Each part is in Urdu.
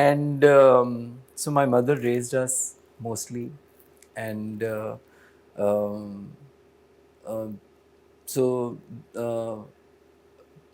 and so my mother raised us mostly, and um, uh, so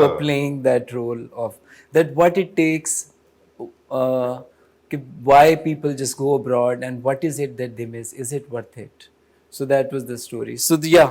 were playing that role of that what it takes, why people just go abroad and what is it that they miss, is it worth it? So that was the story. So yeah,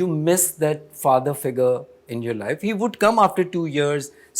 you miss that father figure in your life. He would come after 2 years,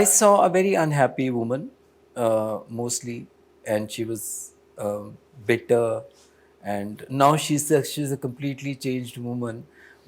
I saw a very unhappy woman, mostly, and she was bitter, and now she's a completely changed woman.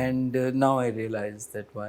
and now I realize that why.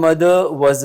mother was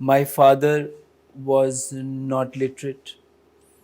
My father was not literate,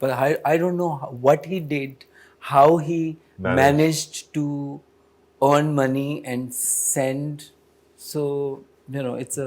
but I don't know what he did, how he managed to earn money and send. So it's a,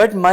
but my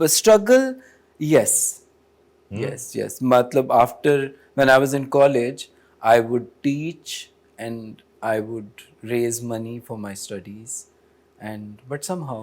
But struggle, yes. Yes. Matlab, after, when I was in college, I would teach and I would raise money for my studies, but somehow.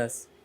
Yes.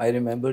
I remember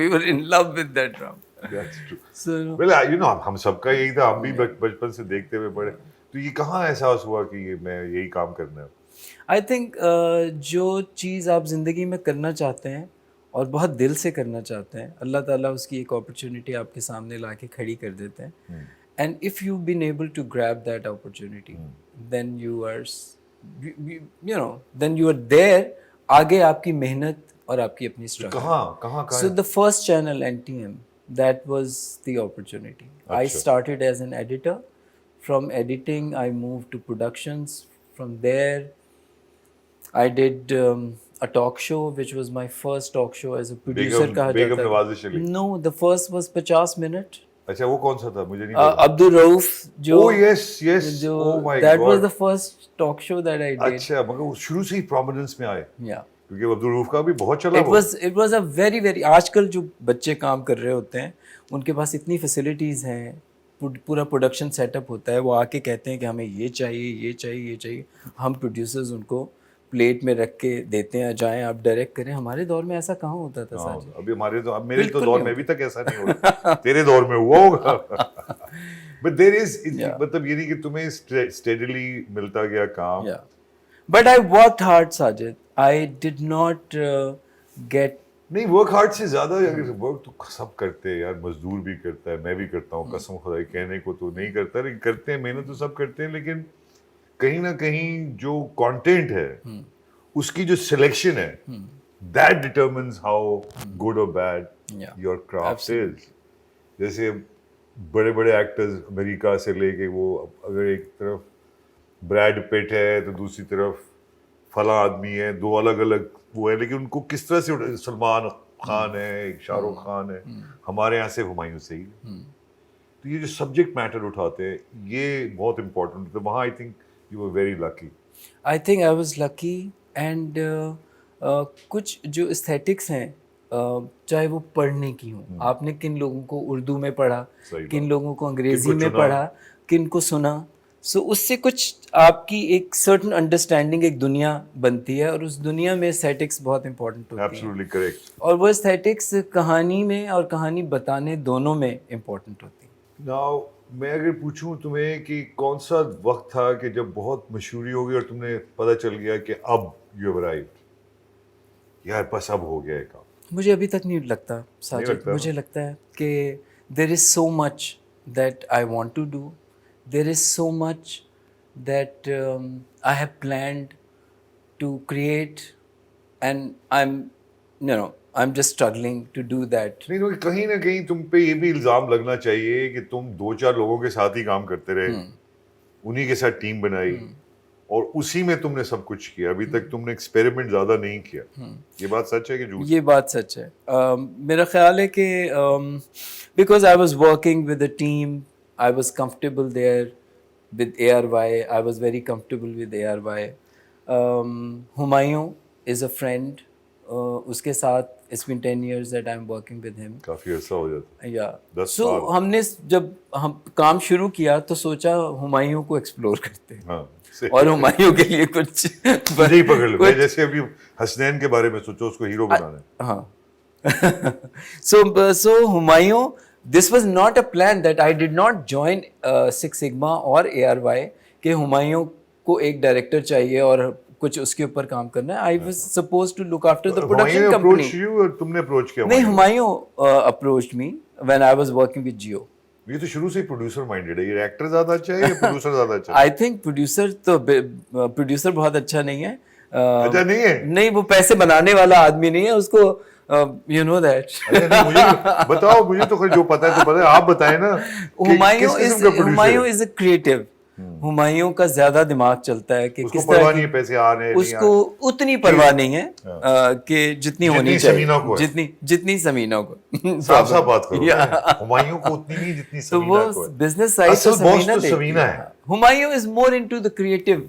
We were in love with that drama. That's true. So Well, you know, ہم سب کا یہی تھا, ہم بھی بچپن سے دیکھتے ہوئے بڑے. تو یہ کہاں احساس ہوا کہ یہ میں یہی کام کرنا ہے؟ آئی تھنک جو چیز آپ زندگی میں کرنا چاہتے ہیں اور بہت دل سے کرنا چاہتے ہیں, اللہ تعالیٰ اس کی ایک اپرچونیٹی آپ کے سامنے لا کے کھڑی کر دیتے ہیں. And if you been able to grab that opportunity then you are you know then you are there. آگے آپ کی محنت اور آپ کی اپنی اسٹرگل. کہاں So the first channel NTM, that was the opportunity. I started as an editor. From editing, I moved to productions. From there, I did a talk show, which was my first talk show as a producer. Begum Nawaz Ali. No, the first was 50 minute. اچھا وہ کون سا تھا مجھے نہیں پتا. Abdul Rauf. Oh yes, oh my God. That was the first talk show that I did. اچھا مگر شروع سے ہی پرومیننس میں آئے. Yeah. کیونکہ عبدالروف کا بھی بہت چلا. It was a very very, آج کل جو بچے کام کر رہے ہوتے ہیں ان کے پاس اتنی فیسلٹیز ہیں, پورا پروڈکشن سیٹ اپ ہوتا ہے, وہ آ کے کہتے ہیں کہ ہمیں یہ چاہیے یہ چاہیے یہ چاہیے, ہم پروڈیوسرز ان کو پلیٹ میں رکھ کے دیتے ہیں, جائیں آپ ڈائریکٹ کریں. ہمارے دور میں ایسا کہاں ہوتا تھا ساجد. ابھی ہمارے تو, اب میرے تو دور میں ابھی تک ایسا نہیں ہوتا, تیرے دور میں ہوا ہوگا. بٹ دیر از, مطلب یہ نہیں کہ تمہیں اسٹیڈیلی ملتا گیا کام. But I worked hard, Sajid. I did not get. نہیں ورک ہارڈ سے زیادہ اگر ورک تو سب کرتے ہیں یار, مزدور بھی کرتا ہے, میں بھی کرتا ہوں, قسم خدا کہنے کو تو نہیں کرتا, لیکن کرتے ہیں, محنت تو سب کرتے ہیں, لیکن کہیں نہ کہیں جو کانٹینٹ ہے اس کی جو سلیکشن ہے دیٹ ڈٹرمنز ہاؤ گڈ اور بیڈ یور کرافٹ از. جیسے بڑے بڑے ایکٹرز امریکہ سے لے کے, وہ اگر ایک طرف بریڈ پٹ ہے تو دوسری طرف فلاں آدمی ہے, دو الگ الگ وہ ہے, لیکن ان کو کس طرح سے, سلمان خان ہے, ایک شاہ رخ خان ہے, ہمارے یہاں سے ہمایوں سے ہی. تو یہ جو سبجیکٹ میٹر اٹھاتے ہیں یہ بہت امپورٹنٹ ہے. وہاں I think you were very lucky. I think I was lucky. And کچھ جو استھیٹکس ہیں, چاہے وہ پڑھنے کی ہوں, آپ نے کن لوگوں کو اردو میں پڑھا, کن لوگوں کو انگریزی میں پڑھا, کن کو سنا, سو اس سے کچھ آپ کی ایک سرٹن انڈرسٹینڈنگ, ایک دنیا بنتی ہے, اور اس دنیا میں استھیٹکس بہت امپورٹنٹ ہوتی ہیں. Absolutely correct. اور وہ استھیٹکس کہانی میں اور کہانی بتانے دونوں میں امپورٹنٹ ہوتی ہیں. ناؤ میں اگر پوچھوں تمہیں کہ کون سا وقت تھا کہ جب بہت مشہوری ہو گئی اور تم نے پتہ چل گیا کہ اب یو ہیو ارائیوڈ, یار بس اب ہو گیا ہے کام. مجھے ابھی تک نہیں لگتا ساجد. مجھے لگتا ہے کہ there is so much that I want to do. There is so much that I have planned to create, and I'm just struggling to do that. نہیں, کہیں نہ کہیں تم پہ یہ بھی الزام لگنا چاہیے کہ تم 2-4 لوگوں کے ساتھ ہی کام کرتے رہے, انہی کے ساتھ ٹیم بنائی, اور اسی میں تم نے سب کچھ کیا. ابھی تک تم نے ایکسپیریمنٹ زیادہ نہیں کیا. یہ بات سچ ہے کہ جھوٹ؟ یہ بات سچ ہے. میرا خیال ہے کہ because I was working with a team, I was comfortable there with ARY. I was very comfortable with ARY. Humayun is a friend. اس کے ساتھ it's been 10 years that I'm working with him. کافی عرصہ ہو جاتا. Yeah. So ہم نے جب ہم کام شروع کیا تو سوچا ہمایوں کو ایکسپلور کرتے ہیں, اور ہمایوں کے لیے کچھ نہیں پکڑ لو. جیسے ابھی حسنین کے بارے میں سوچو, اس کو ہیرو بنانا ہے. ہاں. So Humayun, this was not a plan that I did not join Six Sigma اور ARY کہ ہمایوں کو ایک ڈائریکٹر چاہیے اور کچھ اس کے اوپر کام کرنا ہے. I was supposed to look after the production company. تم نے اپروچ کیا؟ نہیں, Humayun approached me when I was working with Jio. یہ تو شروع سے ہی پروڈیوسر مائنڈیڈ ہے. یہ ایکٹر زیادہ اچھا ہے یا پروڈیوسر زیادہ اچھا ہے؟ I think پروڈیوسر بہت اچھا نہیں ہے. اچھا نہیں ہے؟ نہیں, وہ پیسے بنانے والا آدمی نہیں ہے. اس کو you know that. مجھے بتاؤ, مجھے تو جو پتا ہے تو پتا ہے, آپ بتائیں نا. ہمایوں از اے کریٹو. ہمایوں کا زیادہ دماغ چلتا ہے کہ کس طرح کی, پیسے آ رہے ہیں, اس کو اتنی پرواہ نہیں ہے کہ جتنی ہونی چاہیے, جتنی سمینہ کو. صاف صاف بات کرو, ہمایوں کو اتنی نہیں جتنی سمینہ کو. وہ بزنس سائڈ سے سمینہ ہے. ہمایوں از مور انٹو دی کریٹو.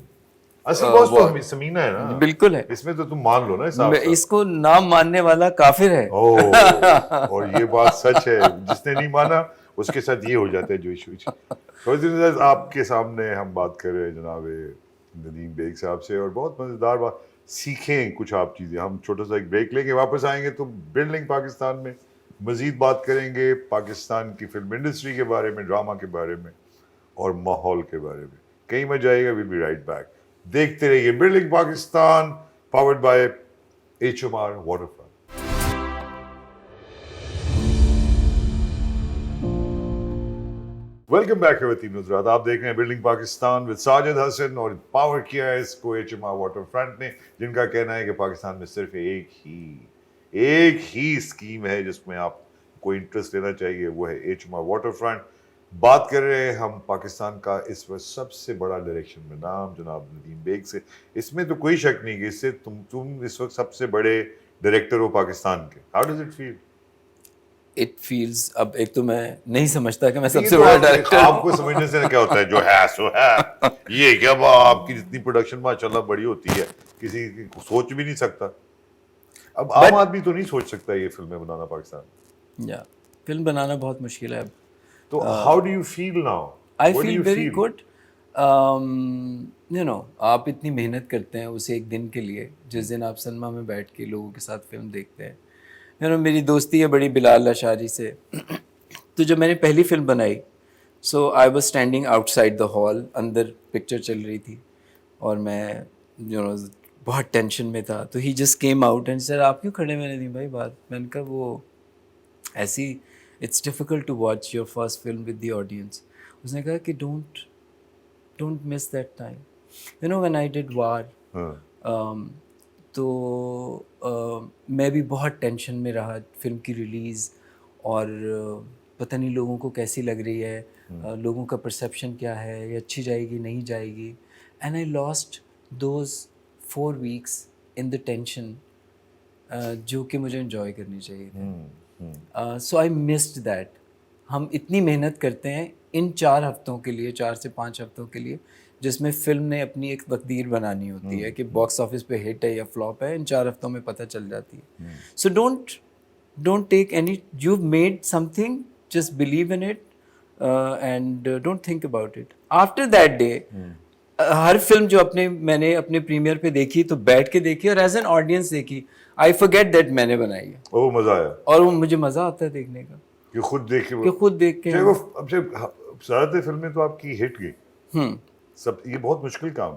اصل باس تو سمینہ ہے نا. بالکل ہے. اس میں تو تم مان لو نا. اس کو نام ماننے والا کافر ہے. اور یہ بات سچ ہے, جس نے نہیں مانا اس کے ساتھ یہ ہو جاتا ہے جو ایشو. آپ کے سامنے ہم بات کر رہے ہیں جناب ندیم بیگ صاحب سے, اور بہت مزیدار بات سیکھیں کچھ آپ چیزیں. ہم چھوٹا سا ایک بریک لے کے واپس آئیں گے تو بلڈنگ پاکستان میں مزید بات کریں گے پاکستان کی فلم انڈسٹری کے بارے میں, ڈرامہ کے بارے میں اور ماحول کے بارے میں. کہیں مت جائے گا, ویل بی رائٹ بیک. دیکھتے رہیے building Pakistan, powered by HMR water front. Welcome back خواتین حضرات, آپ دیکھ رہے ہیں بلڈنگ پاکستان ود ساجد حسن, اور پاور کیا ہے اس کو HMR واٹر فرنٹ نے, جن کا کہنا ہے کہ پاکستان میں صرف ایک ہی اسکیم ہے جس میں آپ کو انٹرسٹ لینا چاہیے, وہ ہے HMR واٹر فرنٹ. بات کر رہے ہیں ہم پاکستان کا اس وقت سب سے بڑا ڈائریکشن میں نام جناب ندیم بیگ سے. اس میں تو کوئی شک نہیں کہ اس سے تم اس وقت سب سے بڑے ڈائریکٹر ہو پاکستان کے. How does it feel? It feels, اب ایک تو میں نہیں سمجھتا کہ میں سب سے بڑا ڈائریکٹر, آپ کو سمجھنے سے کیا ہوتا ہے, جو ہے سو ہے. یہ کیا آپ کی جتنی پروڈکشن ماشاءاللہ بڑی ہوتی ہے, کسی سوچ بھی نہیں سکتا. اب عام آدمی تو نہیں سوچ سکتا یہ فلمیں بنانا پاکستان. یا فلم بنانا بہت مشکل ہے اب. تو how do you feel now? I feel very good. آپ اتنی محنت کرتے ہیں اسے ایک دن کے لیے, جس دن آپ سنیما میں بیٹھ کے لوگوں کے ساتھ فلم دیکھتے ہیں. میری دوستی ہے بڑی بلال اشاری سے, تو جب میں نے پہلی فلم بنائی, so I was standing outside the hall, اندر پکچر چل رہی تھی اور میں بہت ٹینشن میں تھا. تو he just came out and sir آپ کیوں کھڑے میں نے دی بھائی بات. میں نے کہا وہ ایسی it's difficult to watch your first film with the audience. اس نے کہا کہ don't miss that time. When I did war, تو میں بھی بہت ٹینشن میں رہا فلم کی ریلیز, اور پتہ نہیں لوگوں کو کیسی لگ رہی ہے, لوگوں کا پرسیپشن کیا ہے, یہ اچھی جائے گی نہیں جائے گی. And I last those 4 weeks in the tension جو کہ مجھے انجوائے کرنی چاہیے تھی. سو آئی مسڈ دیٹ. ہم اتنی محنت کرتے ہیں ان 4 ہفتوں کے لیے, 4 سے 5 ہفتوں کے لیے, جس میں فلم نے اپنی ایک تقدیر بنانی ہوتی ہے کہ باکس آفس پہ ہٹ ہے یا فلاپ ہے, ان 4 ہفتوں میں پتہ چل جاتی ہے. So don't take any, you made some thing, just believe in it and don't think about it. After that day Hare film جو میں نے اپنے پریمیئر پہ دیکھی تو بیٹھ کے دیکھی اور ایز این آڈینس دیکھی. آئی فرگیٹ دیٹ میں نے بنائی ہے. وہ مزہ آیا, اور وہ مجھے مزہ آتا ہے دیکھنے کا, کہ خود دیکھ کے. اب سے زیادہ تر فلمیں تو آپ کی ہٹ گئی سب, یہ بہت مشکل کام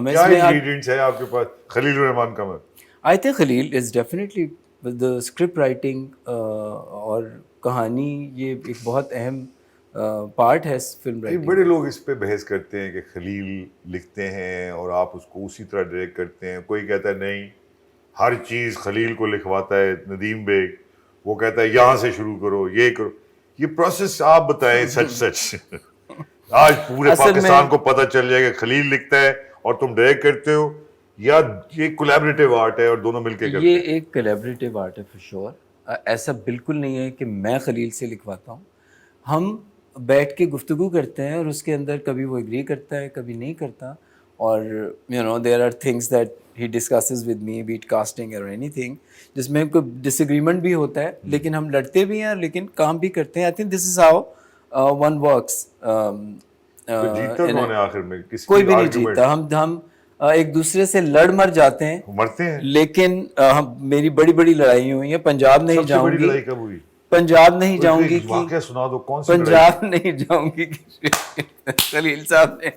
ہے. کیا انگریڈینٹس ہے آپ کے پاس خلیل الرحمان کا؟ میں I think Khalil is definitely the script writing اور کہانی, یہ ایک بہت اہم پارٹ ہے فلم رائٹنگ. بڑے لوگ اس پہ بحث کرتے ہیں کہ خلیل لکھتے ہیں اور آپ اس کو اسی طرح ڈائریکٹ کرتے ہیں. کوئی کہتا ہے نہیں, ہر چیز خلیل کو لکھواتا ہے ندیم بیگ, وہ کہتا ہے یہاں سے شروع کرو, یہ کرو. یہ پروسیس آپ بتائیں سچ. آج پورے پاکستان کو پتہ چل جائے کہ خلیل لکھتا ہے اور تم ڈائریکٹ کرتے ہو, یا یہ کولیبریٹیو آرٹ ہے اور دونوں مل کے کرتے ہیں؟ یہ ایک کولیبریٹیو آرٹ ہے فور شور. ایسا بالکل نہیں ہے کہ میں خلیل سے لکھواتا ہوں. ہم بیٹھ کے گفتگو کرتے ہیں اور اس کے اندر کبھی وہ ایگری کرتا ہے کبھی نہیں کرتا, اور there are things that he discusses with me, but casting اور اینی تھنگ, جس میں کوئی ڈس ایگریمنٹ بھی ہوتا ہے, لیکن ہم لڑتے بھی ہیں لیکن کام بھی کرتے ہیں. I think this is how one works. کوئی بھی نہیں جیتتا. ہم ایک دوسرے سے لڑ مر جاتے ہیں, مرتے ہیں, لیکن میری بڑی بڑی لڑائی ہوئی ہیں. پنجاب نہیں جاؤں گی, پنجاب نہیں جاؤں گی, پنجاب نہیں جاؤں گی. خلیل صاحب نے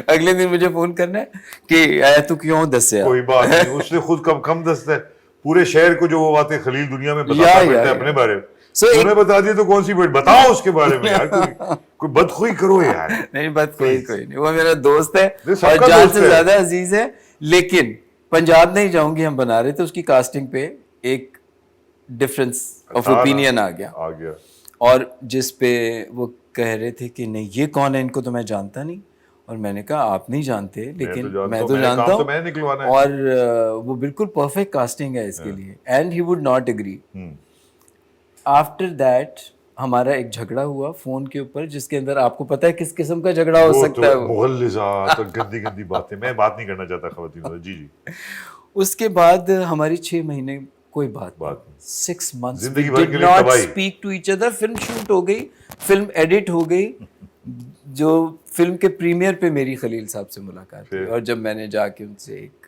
اگلے دن مجھے فون کرنا ہے کہ آیا تو کیوں دسیا. کوئی بات نہیں, اس نے خود کم دستا ہے. پورے شہر کو جو وہ باتیں خلیل دنیا میں بتاتا ہے اپنے بارے میں, انہیں بتا دیے تو کون سی بات بتاؤ اس کے بارے میں یار. کوئی بدخوئی کرو یار. نہیں بدخوئی کوئی نہیں, وہ میرا دوست ہے اور جان سے زیادہ عزیز ہے. لیکن پنجاب نہیں جاؤں گی ہم بنا رہے تھے, اس کی کاسٹنگ پہ ایک ڈفرینس آف اوپینین آ گیا, اور جس پہ وہ کہہ رہے تھے کہ نہیں یہ کون ہے, ان کو تو میں جانتا نہیں. اور میں نے کہا آپ نہیں جانتے, لیکن میں تو جانتا ہوں, اور وہ بالکل پرفیکٹ کاسٹنگ ہے اس کے لیے. And he would not agree. After that ہمارا ایک جھگڑا ہوا فون کے اوپر, جس کے اندر آپ کو پتا ہے کس قسم کا جھگڑا ہو سکتا ہے. مغلظات اور گندی گندی باتیں, میں بات نہیں کرنا چاہتا خواتین. جی. اس کے بعد ہماری 6 مہینے کوئی بات 6 months زندگی بھر کے لیے تباہی. Speak to each other. Film shoot ہو گئی, فلم ایڈٹ ہو گئی. جو فلم کے پریمیئر پہ میری خلیل صاحب سے ملاقات ہوئی, اور جب میں نے جا کے ان سے ایک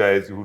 guys who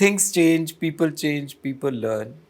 things change, people learn.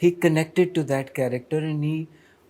he connected to that character and he,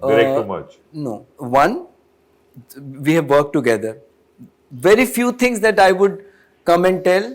Direct too much. no, one, we have worked together, very few things that I would come and tell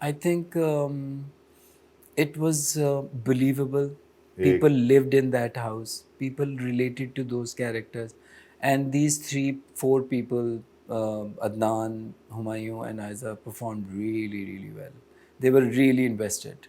I think it was believable. People lived in that house. People related to those characters. And these 3-4 people, Adnan, Humayun and Aiza, performed really, really well. They were really invested.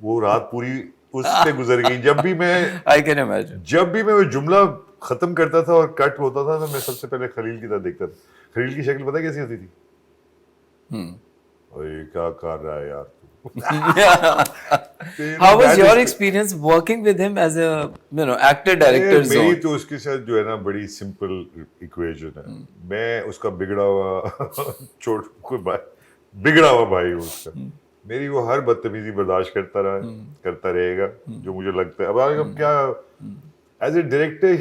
وہ رات پوری اس پہ گزر گئی. جب بھی میں I can imagine. وہ جملہ ختم کرتا تھا اور کٹ ہوتا تھا تو میں سب سے پہلے خلیل کی طرف دیکھتا تھا. خلیل کی شکل پتہ کیسی ہوتی تھی؟ اوے کیا کر رہا ہے یار تو. How was your experience working with him as a actor director میری zone? تو اس کے ساتھ جو ہے نا بڑی سمپل ایکویشن ہے. میں اس کا بگڑا ہوا بگڑا ہوا بھائی ہوں اس کا. میری وہ ہر بدتمیزی برداشت کرتا رہے گا جو مجھے لگتا ہے. اب کیا as a director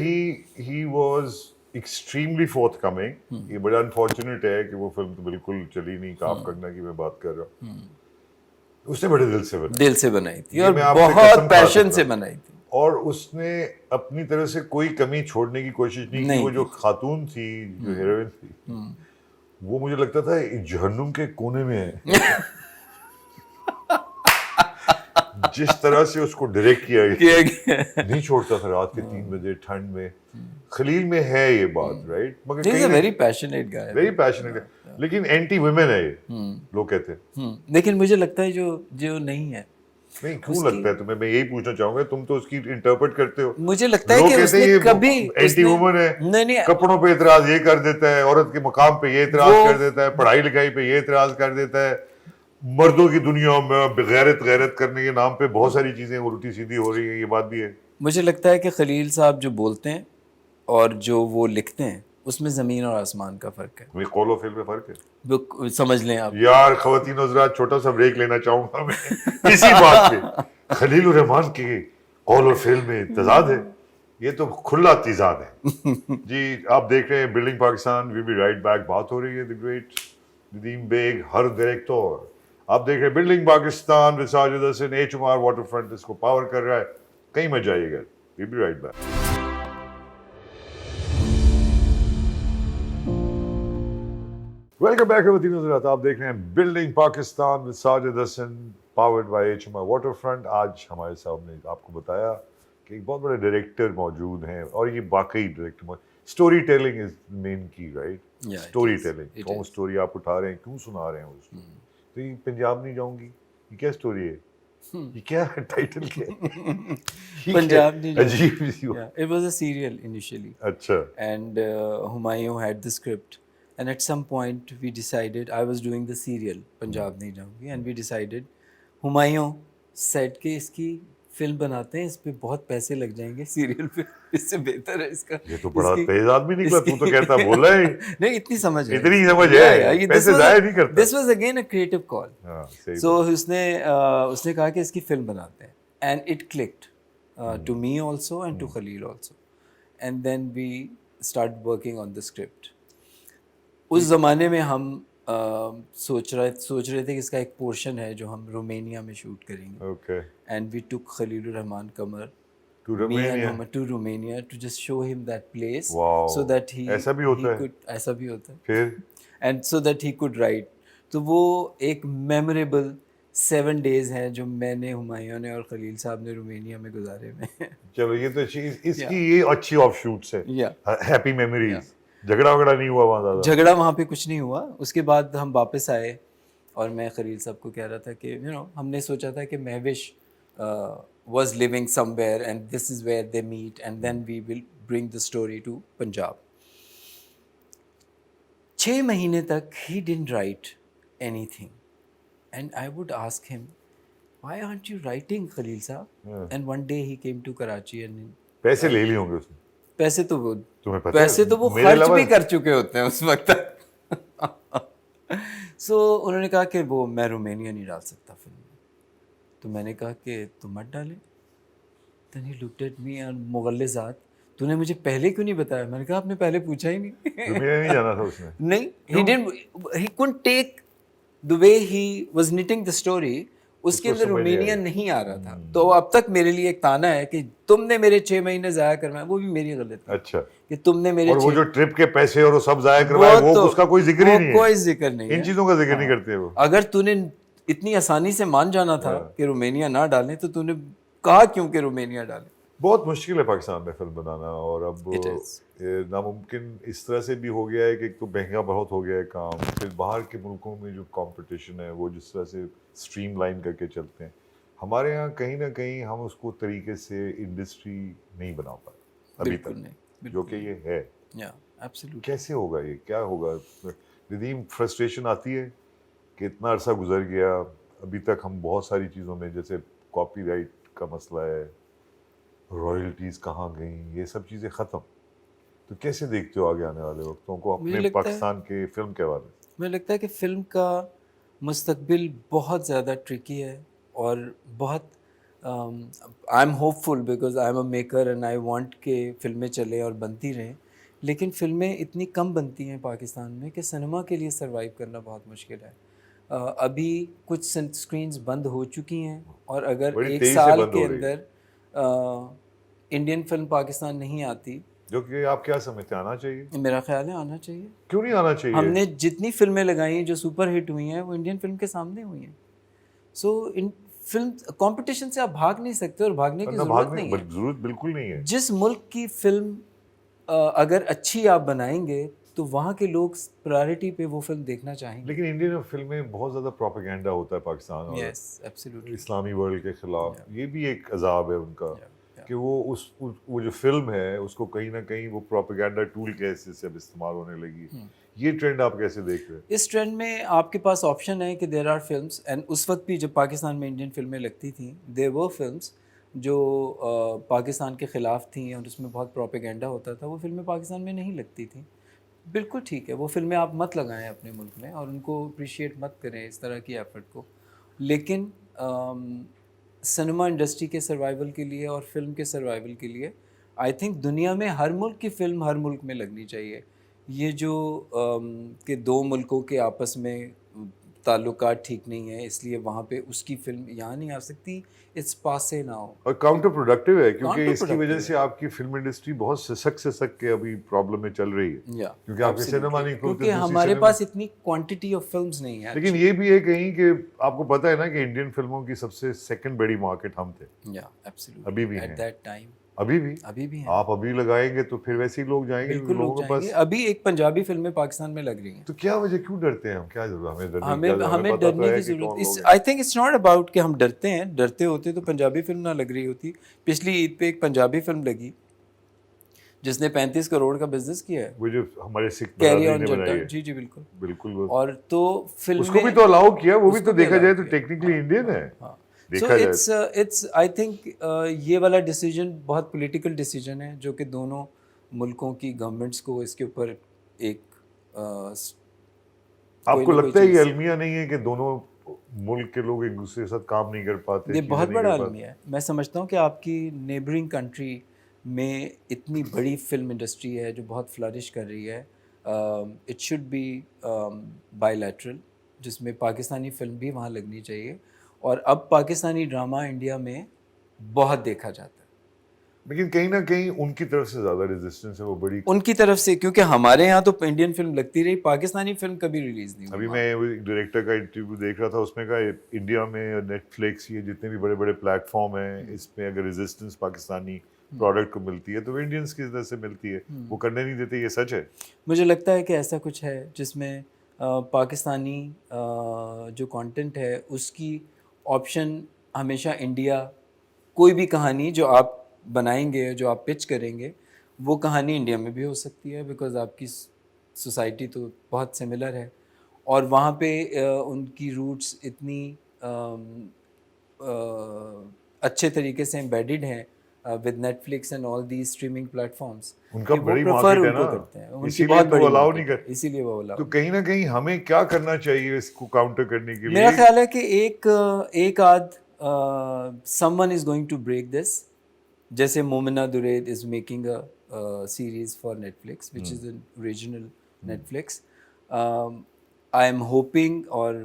he was extremely forthcoming. یہ بڑا انفارچونیٹ ہے کہ وہ فلم تو بالکل چلی نہیں. کاف کنگنا کی میں بات کر رہا ہوں. اس نے بڑے دل سے بنائی تھی اور بہت پیشن سے بنائی تھی. اور اس نے اپنی طرف سے کوئی کمی چھوڑنے کی کوشش نہیں کی. وہ جو خاتون تھی جو ہیروئن تھی وہ مجھے لگتا تھا جہنم کے کونے میں ہے. جس طرح سے اس کو ڈائریکٹ کیا گیا نہیں چھوڑتا تھا رات کے 3 بجے ٹھنڈ میں. خلیل میں ہے یہ بات رائٹ مگر ویری پیشنیٹ گائے. ویری پیشنیٹ ہے لیکن اینٹی ویمن ہے یہ لوگ کہتے ہیں. لیکن مجھے لگتا ہے جو نہیں ہے. نہیں کیوں لگتا ہے تمہیں؟ میں یہی پوچھنا چاہوں گا. تم تو اس کی انٹرپریٹ کرتے ہو. مجھے لگتا ہے کہ اس نے کبھی اینٹی وومن ہے. نہیں کپڑوں پہ اعتراض یہ کر دیتا ہے, عورت کے مقام پہ یہ اعتراض کر دیتا ہے, پڑھائی لکھائی پہ یہ اعتراض کر دیتا ہے. مردوں کی دنیا میں غیرت کرنے کے نام پہ بہت ساری چیزیں الٹی سیدھی ہو رہی ہیں. یہ بات بھی ہے. مجھے لگتا ہے کہ خلیل صاحب جو بولتے ہیں اور جو وہ لکھتے ہیں اس میں زمین اور آسمان کا فرق ہے. قول و فعل میں فرق ہے. سمجھ لیں آپ. یار خواتین حضرات چھوٹا سا بریک لینا چاہوں گا میں اسی بات پہ. خلیل الرحمان کے قول و فعل میں تضاد ہے. یہ تو کھلا تضاد ہے. جی آپ دیکھ رہے ہیں building Pakistan. We be right back. بات ہو رہی ہے the great Nadeem Baig her director. آپ دیکھ رہے ہیں building Pakistan with Sajid Hassan. HMR waterfront اس کو پاور کر رہا ہے. کہیں مت جائیے گا. We be right back. Welcome back خواتین حضرات. آپ دیکھ رہے ہیں building Pakistan with Sajid Hassan powered by HMR waterfront. آج ہمارے سامنے آپ کو بتایا کہ ایک بہت بڑے ڈائریکٹر موجود ہیں اور یہ واقعی ڈائریکٹر. اسٹوری ٹیلنگ از مین کی رائٹ. Story telling. کون اسٹوری آپ اٹھا رہے ہیں, کیوں سنا رہے ہیں اس کو. تو یہ پنجاب نہیں جاؤں گی, یہ کیا اسٹوری ہے, یہ کیا ٹائٹل کیا ہے؟ پنجاب نہیں عجیب سی. It was a serial initially. اچھا. And Humayun had the script. And at some point we decided, I was doing the serial Punjab نہیں جاؤں گی, and we decided, Humayun said کہ اس کی فلم بناتے ہیں, اس پہ بہت پیسے لگ جائیں گے سیریل پہ, اس سے بہتر ہے اس کا. یہ تو بڑا تیز آدمی نکلا. تو کہتا بولا ہے نہیں اتنی سمجھ ہے, پیسے ضائع نہیں کرتا. This was again a creative call. So اس نے کہا کہ اس کی فلم بناتے ہیں, and it clicked to me also and to Khalil also. And then we started working on the script. اس زمانے میں ہم سوچ رہے تھے کہ اس کا ایک پورشن ہے جو ہم رومینیا میں شوٹ کریں گے. Okay. And we took Khalil Rahman Kamar To me Romania. and to Romania to just show him that place. Wow. So that ایسا بھی ہوتا ہے. ایسا بھی ہوتا ہے. پھر And so that he could write. تو وہ ایک میموریبل 7 days ہیں جو میں نے, ہمایوں نے اور خلیل صاحب نے رومینیا میں گزارے ہوئے ہیں. چلو یہ تو اس کی یہ اچھی آف شوٹس ہے. Happy memories. جھگڑا وگڑا نہیں ہوا وہاں زیادہ؟ جھگڑا وہاں پہ کچھ نہیں ہوا. اس کے بعد ہم واپس آئے اور میں خلیل صاحب کو کہہ رہا تھا کہ ہم نے سوچا تھا کہ Mehwish was living somewhere and this is where they meet and then we will bring the story to Punjab. 6 مہینے تک he didn't write anything and I would ask him, why aren't you writing Khalil صاحب? And one day he came to Karachi and پیسے لے لیے ہوں گے اس نے. پیسے تو وہ خرچ بھی کر چکے ہوتے ہیں اس وقت تک. سو انہوں نے کہا کہ وہ میں رومینیا نہیں ڈال سکتا فلم میں. تو میں نے کہا کہ تم مت ڈالیں. Then he looked at me and مغلظات, تو نے مجھے پہلے کیوں نہیں بتایا؟ میں نے کہا آپ نے پہلے پوچھا ہی نہیں. رومینیا نہیں جانا تھا اس نے. نہیں, he couldn't take the way he was knitting the story. اس کے اندر رومینیا نہیں آ رہا تھا. تو اب تک میرے لیے ایک تانا ہے کہ تم نے میرے 6 مہینے ضائع کروایا, وہ بھی میری غلطی. اچھا. کہ تم نے میرے, اور وہ جو ٹرپ کے پیسے اور وہ سب ضائع کروائے, وہ اس کا کوئی ذکر ہی نہیں ہے. کوئی ذکر نہیں ہے, ان چیزوں کا ذکر نہیں کرتے وہ. اگر تو نے اتنی آسانی سے مان جانا تھا کہ رومینیا نہ ڈالیں تو تو نے کہا کیوں کہ رومینیا ڈالیں. بہت مشکل ہے پاکستان میں فلم بنانا, اور اب ناممکن اس طرح سے بھی ہو گیا ہے کہ ایک تو مہنگا بہت ہو گیا ہے کام, پھر باہر کے ملکوں میں جو کمپٹیشن ہے وہ جس طرح سے اسٹریم لائن کر کے چلتے ہیں. ہمارے یہاں کہیں نہ کہیں ہم اس کو طریقے سے انڈسٹری نہیں بنا پائے ابھی بالکل تک، نہیں، جو کہ یہ ہے. یا ایبسلیوٹلی. کیسے ہوگا یہ، کیا ہوگا؟ ندیم فرسٹریشن آتی ہے کہ اتنا عرصہ گزر گیا، ابھی تک ہم بہت ساری چیزوں میں، جیسے کاپی رائٹ کا مسئلہ ہے، رائلٹیز کہاں گئیں، یہ سب چیزیں ختم. تو کیسے دیکھتے ہو آگے آنے والے وقتوں کو مجھے اپنے لگتا ہے پاکستان کے فلم کے حوالے سے؟ مجھے لگتا ہے کہ فلم کا مستقبل بہت زیادہ ٹرکی ہے اور بہت I am hopeful because I am a maker and I want کہ فلمیں چلیں اور بنتی رہیں، لیکن فلمیں اتنی کم بنتی ہیں پاکستان میں کہ سنیما کے لیے سروائیو کرنا بہت مشکل ہے. ابھی کچھ اسکرینز بند ہو چکی ہیں اور اگر بڑی ایک تیزی سے سال بند کے ہو رہی ہے، اندر انڈین فلم پاکستان نہیں آتی، جو کہ آپ کیا سمجھتے ہیں آنا چاہیے؟ میرا خیال ہے آنا چاہیے. کیوں نہیں آنا چاہیے؟ ہم نے جتنی فلمیں لگائی جو سپر ہٹ ہوئی ہیں وہ انڈین فلم کے سامنے ہوئی ہیں. سو ان فلم کمپٹیشن سے آپ بھاگ نہیں سکتے اور بھاگنے کی نہ ضرورت نہیں ہے. ضرورت بالکل نہیں ہے. جس ملک کی فلم اگر اچھی آپ بنائیں گے تو وہاں کے لوگ پرائرٹی پہ وہ فلم دیکھنا چاہیں گے. لیکن انڈین فلمیں بہت زیادہ پروپیگنڈا ہوتا ہے پاکستان اور یس ایبسلیوٹلی. اسلامی ورلڈ کے خلاف. یہ بھی ایک عذاب ہے ان کا کہ وہ جو فلم ہے اس کو کہیں نہ کہیں وہ پروپیگنڈا ٹول کے حیثیت سے اب استعمال ہونے لگی. یہ ٹرینڈ آپ کیسے دیکھ رہے ہیں؟ اس ٹرینڈ میں آپ کے پاس آپشن ہے کہ دیر آر فلمس، اینڈ اس وقت بھی جب پاکستان میں انڈین فلمیں لگتی تھیں دیر ور فلمس جو پاکستان کے خلاف تھیں اور اس میں بہت پروپیگنڈا ہوتا تھا. وہ فلمیں پاکستان میں نہیں لگتی تھیں. بالکل ٹھیک ہے، وہ فلمیں آپ مت لگائیں اپنے ملک میں اور ان کو اپریشیٹ مت کریں اس طرح کی ایفرٹ کو، لیکن سنیما انڈسٹری کے سروائیول کے لیے اور فلم کے سروائیول کے لیے آئی تھنک دنیا میں ہر ملک کی فلم ہر ملک میں لگنی چاہیے. یہ جو کہ دو ملکوں کے آپس میں تعلقات ٹھیک نہیں ہیں اس لیے وہاں پہ اس کی فلم یہاں نہیں آ سکتی، اٹس پاسے ناؤ. اور کاؤنٹر پروڈکٹیو ہے کیونکہ Counter اس کی وجہ productive سے آپ کی فلم انڈسٹری بہت سسک کے ابھی پرابلم میں چل رہی ہے. یا کیونکہ آپ کے سینما نہیں کھلتے، کیونکہ دوسری ہمارے سینما. پاس اتنی کوانٹٹی آف فلمز نہیں ہیں. لیکن یہ بھی ہے کہیں کہ آپ کو پتہ ہے نا کہ انڈین فلموں کی سب سے سیکنڈ بڑی مارکیٹ ہم تھے. یا ایبسلیوٹلی ابھی بھی ایٹ ہیں، دیٹ ٹائم ابھی بھی. ابھی بھی ہیں. آپ ابھی لگائیں گے تو پھر ویسے ہی لوگ جائیں گے بالکل لوگوں لوگ کے جائیں پاس. گے. ابھی ایک پنجابی فلمیں پاکستان میں لگ رہی ہیں. تو کیا وجہ، کیوں ڈرتے ہیں ہم؟ کیا ضرورت ہمیں ڈرنے کی؟ ہمیں پتہ تو ڈرنے ہے کی کہ ضرورت کون لوگ ہیں. I think it's not about کہ ہم ڈرتے ہیں. ڈرتے ہوتے تو پنجابی فلم نہ لگ رہی ہوتی. پچھلی عید پہ ایک پنجابی فلم لگی جس نے 35 کروڑ کا بزنس کیا ہے، وہ جو ہمارے سکھ کیری برادری آن نے جٹا. بنائی ہے. جی جی بالکل. بالکل. اور تو فلمیں اس کو بھی تو الاؤ کیا، وہ بھی اس تو کو بھی دیکھا allow جائے تو کیا. ٹیکنیکلی انڈین ہے. ہاں. سو دیکھا جائے اٹس آئی تھنک یہ والا ڈیسیجن بہت پولیٹیکل ڈیسیجن ہے جو کہ دونوں ملکوں کی گورنمنٹس کو اس کے اوپر ایک آپ کو لگتا ہے یہ المیہ نہیں ہے کہ دونوں ملک کے لوگ ایک دوسرے کے ساتھ کام نہیں کر پاتے؟ یہ بہت بڑا المیہ ہے. میں سمجھتا ہوں کہ آپ کی نیبرنگ کنٹری میں اتنی بڑی فلم انڈسٹری ہے جو بہت فلرش کر رہی ہے. It should be bilateral, جس میں پاکستانی فلم بھی وہاں لگنی چاہیے. اور اب پاکستانی ڈرامہ انڈیا میں بہت دیکھا جاتا ہے. لیکن کہیں نہ کہیں ان کی طرف سے زیادہ ریزسٹنس ہے وہ بڑی. ان کی طرف سے، کیونکہ ہمارے یہاں تو انڈین فلم لگتی رہی، پاکستانی فلم کبھی ریلیز نہیں ہوئی. ابھی میں ڈائریکٹر کا انٹرویو دیکھ رہا تھا، اس میں کہا انڈیا میں نیٹ فلکس، یہ جتنے بھی بڑے بڑے پلیٹ فارم ہیں، اس میں اگر ریزسٹنس پاکستانی پروڈکٹ کو ملتی ہے تو وہ انڈینس کی طرف سے ملتی ہے، وہ کرنے نہیں دیتے. یہ سچ ہے؟ مجھے لگتا ہے کہ ایسا کچھ ہے جس میں پاکستانی جو کانٹینٹ ہے اس کی آپشن ہمیشہ انڈیا، کوئی بھی کہانی جو آپ بنائیں گے، جو آپ پچ کریں گے، وہ کہانی انڈیا میں بھی ہو سکتی ہے بیکاز آپ کی سوسائٹی تو بہت سملر ہے اور وہاں پہ ان کی روٹس اتنی اچھے طریقے سے امبیڈڈ ہیں with Netflix and all the streaming platforms. ان کا بڑی مارکیٹ ہے نا، کرتے ہیں، ان اسی کی لیے بہت تو بڑی الاؤ مارکیٹ نہیں ہے، کرتے. اسی لیے وہ الاؤ. تو کہیں نہ کہیں ہمیں کیا کرنا چاہیے اس کو کاؤنٹر کرنے کے لیے؟ میرا خیال ہے کہ ایک آدھ someone is going to break this. جیسے Momina Duraid is making a series for Netflix which is an original Netflix. I am hoping اور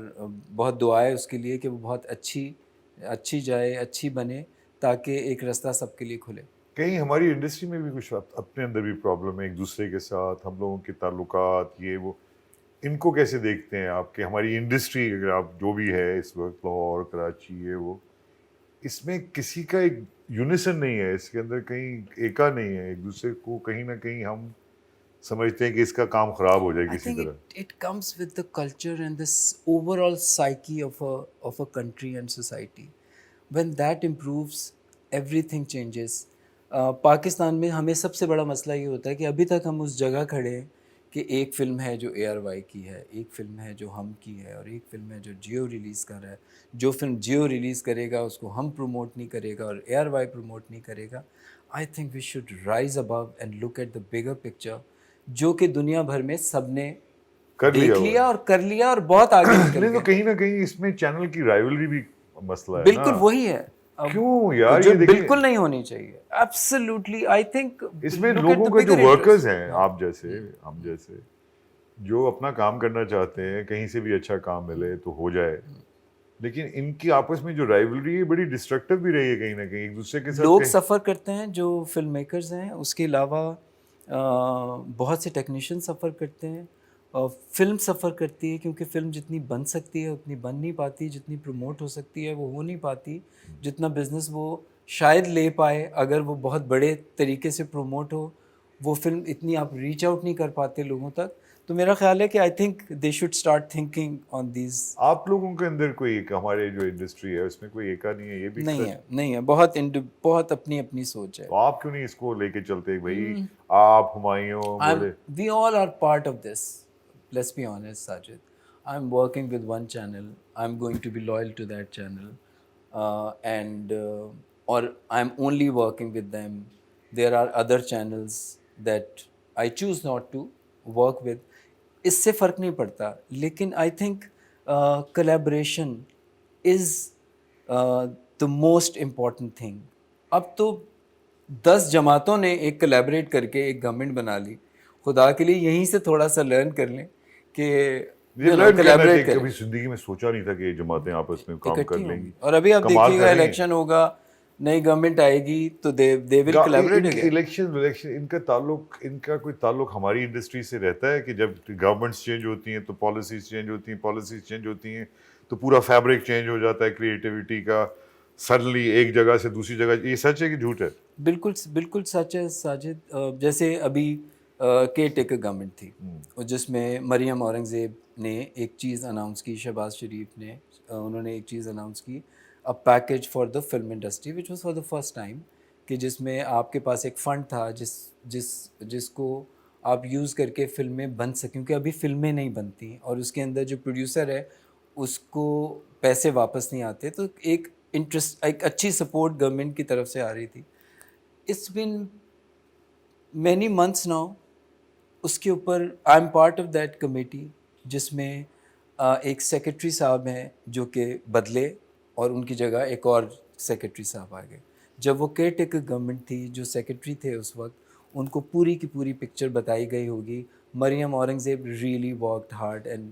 بہت دعا ہے اس کے لیے کہ وہ بہت اچھی جائے، اچھی بنے، تاکہ ایک رستہ سب کے لیے کھلے. کہیں ہماری انڈسٹری میں بھی کچھ اپنے اندر بھی پرابلم ہے ایک دوسرے کے ساتھ، ہم لوگوں کے تعلقات، یہ وہ، ان کو کیسے دیکھتے ہیں آپ؟ کہ ہماری انڈسٹری اگر آپ جو بھی ہے اس وقت، لاہور، کراچی، یہ وہ، اس میں کسی کا ایک یونیسن نہیں ہے، اس کے اندر کہیں ایکا نہیں ہے. ایک دوسرے کو کہیں نہ کہیں ہم سمجھتے ہیں کہ اس کا کام خراب ہو جائے I کسی think طرح. it comes with the culture and this overall psyche of a country and society. when that improves everything changes. Pakistan میں ہمیں سب سے بڑا مسئلہ یہ ہوتا ہے کہ ابھی تک ہم اس جگہ کھڑے ہیں کہ ایک فلم ہے جو ARY کی ہے, ایک فلم ہے جو ہم کی ہے, اور ایک فلم ہے جو جیو ریلیز کر رہا ہے. جو فلم جیو ریلیز کرے گا اس کو ہم پروموٹ نہیں کرے گا اور ARY پروموٹ نہیں کرے گا. I think we should rise above and look at the bigger picture, جو کہ دنیا بھر میں سب نے دیکھ لیا اور کر لیا اور بہت آگے نکل نہیں تو گئے. کہیں نہ کہیں اس میں چینل کی رائیولری بھی مسئلہ ہے نا. بالکل وہی ہے کیوں یار, جو یہ دیکھیں بالکل نہیں ہونی چاہیے. ایبسلیوٹلی آئی تھنک اس میں لوگوں کے جو ورکرز ہیں, آپ جیسے ہم جیسے, جو اپنا کام کرنا چاہتے ہیں, کہیں سے بھی اچھا کام ملے تو ہو جائے, لیکن ان کی آپس میں جو رائیولری ہے بڑی ڈسٹرکٹیو بھی رہی ہے کہیں نہ کہیں ایک دوسرے کے ساتھ. لوگ سفر کرتے ہیں جو فلم میکرز ہیں, اس کے علاوہ بہت سے ٹیکنیشین سفر کرتے ہیں, فلم سفر کرتی ہے کیونکہ فلم جتنی بن سکتی ہے اتنی بن نہیں پاتی, جتنی پروموٹ ہو سکتی ہے وہ ہو نہیں پاتی, جتنا بزنس وہ شاید لے پائے اگر وہ بہت بڑے طریقے سے پروموٹ ہو, وہ فلم اتنی آپ ریچ آؤٹ نہیں کر پاتے لوگوں تک. تو میرا خیال ہے کہ I think they should start thinking on these. آپ لوگوں کے اندر کوئی ہمارے جو انڈسٹری ہے اس میں کوئی ایکا نہیں ہے, یہ بھی نہیں ہے, بہت اپنی اپنی سوچ ہے. تو آپ کیوں نہیں اس کو لے کے چلتے بھائی, آپ ہمایوں بولے We all are part of this. Let's be honest, Sajid. I'm working with one channel. I'm going to be loyal to that channel. Or I'm only working with them. There are other channels that I choose not to work with. اس سے فرق نہیں پڑتا, لیکن I think collaboration is the most important thing. اب تو 10 جماعتوں نے ایک کولیبریٹ کر کے ایک گورنمنٹ بنا لی. خدا کے لیے یہیں سے تھوڑا سا لرن کر لیں کہ کولیبریٹ کریں. کبھی زندگی میں سوچا نہیں تھا کہ یہ جماعتیں آپس میں کام کر لیں گی. اور ابھی آپ دیکھیے گا الیکشن ہوگا, نئی گورنمنٹ آئے گی تو دے ول کولیبریٹ اگین. الیکشن ان کا کوئی تعلق ہماری انڈسٹری سے رہتا ہے کہ جب گورنمنٹس چینج ہوتی ہیں تو پالیسیز چینج ہوتی ہیں تو پورا فیبرک چینج ہو جاتا ہے کریٹیوٹی کا, سڈنلی ایک جگہ سے دوسری جگہ. یہ سچ ہے کہ جھوٹ ہے؟ بالکل سچ ہے ساجد. جیسے ابھی کیئر ٹیکر گورنمنٹ تھی جس میں مریم اورنگزیب نے ایک چیز اناؤنس کی, شہباز شریف نے انہوں نے ایک چیز اناؤنس کی, a package for the film industry which was for the first time, کہ جس میں آپ کے پاس ایک فنڈ تھا جس کو آپ یوز کر کے فلمیں بن سکیں, کیونکہ ابھی فلمیں نہیں بنتی اور اس کے اندر جو پروڈیوسر ہے اس کو پیسے واپس نہیں آتے. تو ایک اچھی سپورٹ گورنمنٹ کی طرف سے آ رہی تھی. It's been many months now. اس کے اوپر I am part of that committee جس میں ایک سیکرٹری صاحب ہیں جو کہ بدلے اور ان کی جگہ ایک اور سیکرٹری صاحب آ گئے. جب وہ کیئر ٹیکر گورنمنٹ تھی, جو سیکرٹری تھے اس وقت, ان کو پوری کی پوری پکچر بتائی گئی ہوگی. Maryam Aurangzeb really worked hard and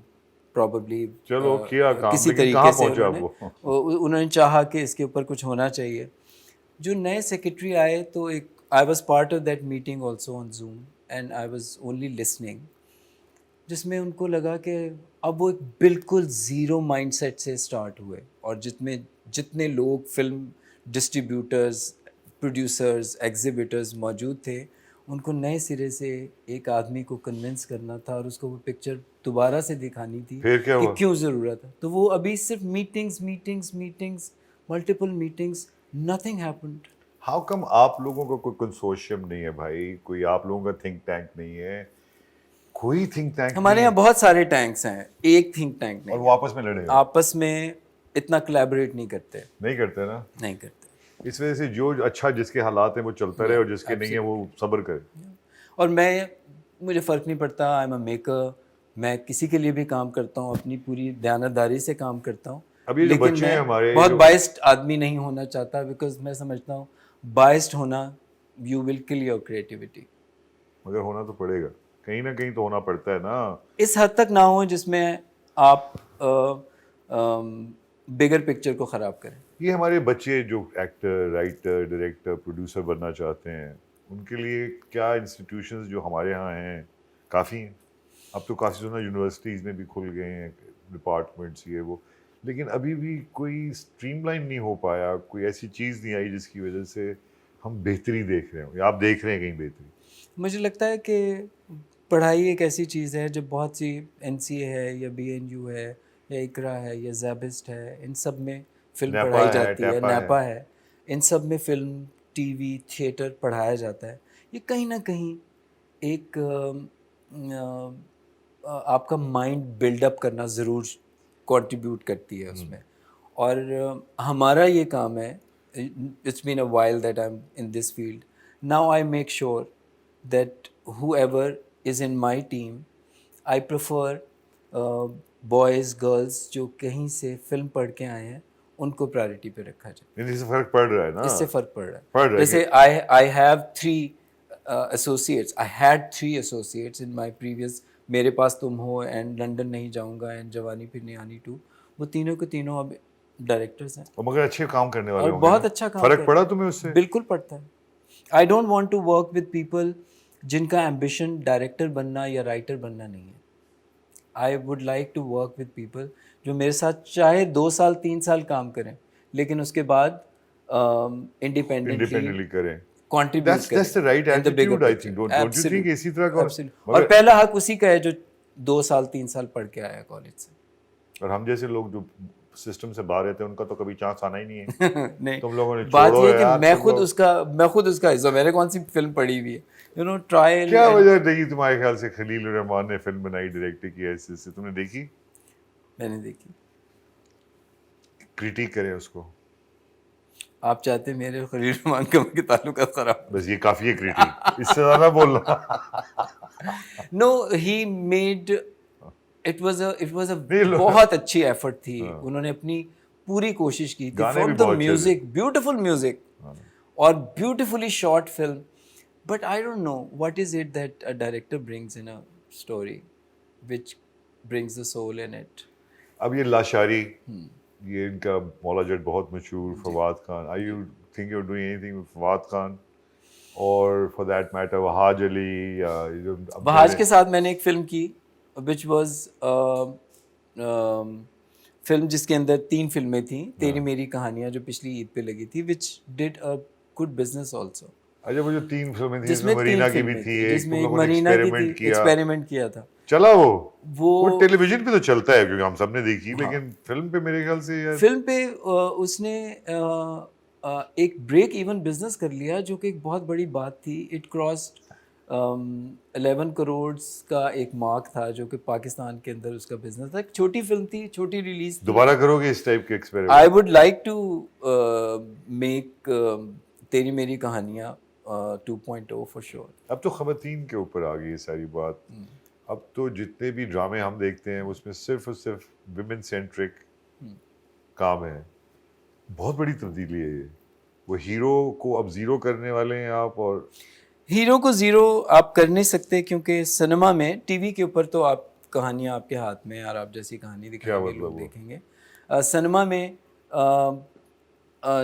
probably کسی طریقے سے انہوں نے چاہا کہ اس کے اوپر کچھ ہونا چاہیے. جو نئے سیکرٹری آئے تو ایک I was part of that meeting also on zoom and I was only listening, جس میں ان کو لگا کہ اب وہ ایک بالکل زیرو مائنڈ سیٹ سے اسٹارٹ ہوئے, اور جتنے لوگ فلم ڈسٹریبیوٹرز, پروڈیوسرز, ایگزیبیٹرز موجود تھے, ان کو نئے سرے سے ایک آدمی کو کنونس کرنا تھا اور اس کو وہ پکچر دوبارہ سے دکھانی تھی کہ کیوں ضرورت ہے. تو وہ ابھی صرف meetings multiple meetings, nothing happened. How come آپ لوگوں کا کوئی کنسورشیم نہیں ہے بھائی, کوئی آپ لوگوں کا تھنک ٹینک نہیں ہے؟ کوئی تھنک ٹینک ہمارے یہاں بہت سارے ٹینکس ہیں, ایک تھنک ٹینک نہیں. اور وہ آپس میں لڑے, آپس میں اتنا کولیبریٹ نہیں کرتے نا, نہیں کرتے. اس وجہ سے جو اچھا جس کے حالات ہیں وہ چلتا رہے اور جس کے نہیں ہے وہ صبر کرے. اور مجھے فرق نہیں پڑتا, آئی ایم اے میکر, میں کسی کے لیے بھی کام کرتا ہوں, اپنی پوری دیانتداری سے کام کرتا ہوں, لیکن میں بہت بائسڈ آدمی نہیں ہونا چاہتا, بیکاز میں سمجھتا ہوں بائسڈ ہونا you will kill your creativity. مگر ہونا تو پڑے گا, کہیں نہ کہیں تو ہونا پڑتا ہے نا. اس حد تک نہ ہو جس میں آپ بگر پکچر کو خراب کریں. یہ ہمارے بچے جو ایکٹر, رائٹر, ڈائریکٹر, پروڈیوسر بننا چاہتے ہیں, ان کے لیے کیا انسٹیٹیوشنز جو ہمارے یہاں ہیں کافی ہیں؟ اب تو کافی زیادہ یونیورسٹیز میں بھی کھل گئے ہیں ڈپارٹمنٹس یہ وہ, لیکن ابھی بھی کوئی اسٹریم لائن نہیں ہو پایا, کوئی ایسی چیز نہیں آئی جس کی وجہ سے ہم بہتری دیکھ رہے ہوں, یا آپ دیکھ رہے ہیں کہیں بہتری؟ مجھے لگتا ہے کہ پڑھائی ایک ایسی چیز ہے جب بہت سی NCA ہے یا BNU ہے یا اقرا ہے یا زیبسٹ ہے, ان سب میں فلم نیپا پڑھائی ہے، جاتی ہے، ٹیپا ہے۔ نیپا ہے، ان سب میں فلم، ٹی وی، تھیٹر پڑھایا جاتا ہے. یہ کہیں نہ کہیں ایک آپ کا مائنڈ بلڈ اپ کرنا ضرور کنٹریبیوٹ کرتی ہے اس میں. اور ہمارا یہ کام ہے، it's been a while that I am in this field. Now I make sure that whoever is in my team, I prefer boys girls جو کہیں سے فلم پڑھ کے آئے ہیں ان کو پرائرٹی پہ رکھا جائے. اس سے فرق پڑ رہا ہے نا، اس سے فرق پڑ رہا ہے. پڑ رہا ہے جیسے کہ I have three associates. I had 3 associates in my previous. میرے پاس تم ہو اینڈ لنڈن نہیں جاؤں گا اینڈ جوانی پھر نیانی 2، وہ تینوں کے تینوں اب ڈائریکٹرز ہیں اور مگر اچھے کام کرنے والے اور ہوں گے بہت نا۔ اچھا کام فرق پڑا تمہیں اس سے؟ بالکل پڑتا ہے. I don't want to work with people جن کا ایمبیشن ڈائریکٹر بننا یا رائٹر بننا نہیں ہے. I would like to work with people جو میرے ساتھ چاہے 2 سال 3 سال کام کریں لیکن اس کے بعد انڈیپینڈنٹلی کریں. contribute کریں That's the right in the bigger attitude, I picture. think. Don't you think اسی طرح کا؟ Absolutely. اور پہلا حق اسی کا ہے جو 2 سال 3 سال پڑھ کے آیا کالج سے. اور ہم جیسے لوگ جو سسٹم سے باہر رہتے ہیں ان کا تو کبھی چانس آنا ہی نہیں ہے. نہیں، تم لوگوں نے بات چھوڑو یہ ہے کہ یار، میں خود اس کا حصہ، میں نے کون سی فلم پڑھی ہوئی ہے، یو نو ٹرائل. کیا وجہ رہی تمہارے خیال سے خلیل الرحمان نے فلم بنائی ڈائریکٹر کی حیثیت سے؟ تم نے دیکھی؟ میں نے دیکھی. کریٹیک کریں اس کو. آپ چاہتے ہیں میرے خلیل الرحمان کے تعلقات خراب؟ بس یہ کافی ہے کریٹیک، اس سے زیادہ بولنا. No, he made it was a بہت اچھی ایفرٹ تھی. انہوں نے اپنی پوری کوشش کی تھی from the music, beautiful music اور beautifully short film. But I don't know what is it that a director brings in a story which brings the soul in it. اب یہ لاشاری، یہ ان کا مولا جٹ بہت مشہور Fawad Khan. I you think you doing anything with Fawad Khan اور for that matter Wahaj Ali? Wahaj کے ساتھ میں نے ایک فلم کی وچ واز فلم جس کے اندر 3 فلمیں تھیں. تیری میری کہانیاں جو پچھلی عید پہ لگی تھی وچ ڈڈ اے گڈ بزنس آلسو. اچھا، وہ جو 3 فلمیں تھیں جس میں مرینا کی بھی تھی، جس میں مرینا کی تھی، ایکسپیریمنٹ کیا تھا. چلا وہ ٹیلی ویژن پہ تو چلتا ہے کیونکہ ہم سب نے دیکھی، لیکن فلم پہ میرے خیال سے فلم پہ اس نے ایک بریک ایون بزنس کر لیا جو کہ ایک بہت بڑی بات تھی. اٹ کراسڈ 11 کروڑ کا ایک مارک تھا جو کہ پاکستان کے اندر اس کا بزنس تھا. ایک چھوٹی فلم تھی، چھوٹی ریلیز. دوبارہ کرو گے اس ٹائپ کے experiment? I would like to make Teri Meri کہانیاں 2.0 فار شیور. اب تو خواتین کے اوپر آ گئی یہ ساری بات. اب تو جتنے بھی ڈرامے ہم دیکھتے ہیں اس میں صرف اور صرف ویمن سینٹرک کام ہے. بہت بڑی تبدیلی ہے یہ. وہ ہیرو کو اب زیرو کرنے والے ہیں آپ، اور ہیرو کو زیرو آپ کر نہیں سکتے کیونکہ سنیما میں، ٹی وی کے اوپر تو آپ کہانیاں آپ کے ہاتھ میں، اور آپ جیسی کہانی دکھائیں گے لوگ دیکھیں گے. سنیما میں